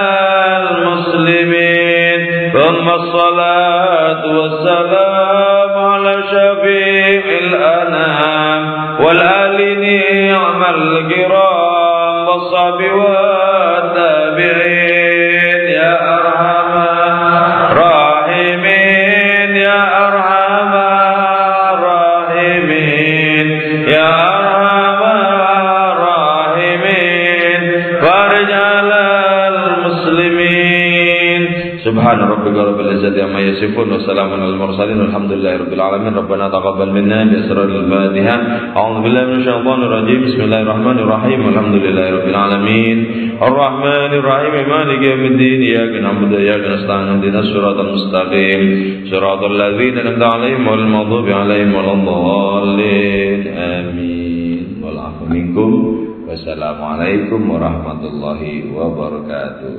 المسلمين ثم الصلاة والسلام على شفيع الأنام والآل نعم الكرام والصحب والتابعين يا أرحم الراحمين يا أرحم الراحمين يا أرحم الراحمين فرج على المسلمين سبحان ربك رب العزة عما يصفون وسلام على المرسلين والحمد لله رب العالمين ربنا تقبل منا بأسرار الفاتحة أعوذ بالله من الشيطان الرجيم بسم الله الرحمن الرحيم والحمد لله رب العالمين الرحمن الرحيم مالك يوم الدين إياك نعبد وإياك نستعين اهدنا الصراط المستقيم صراط الذين أنعمت عليهم غير المغضوب عليهم ولا الضالين آمين والعفو منكم والسلام عليكم ورحمة الله وبركاته.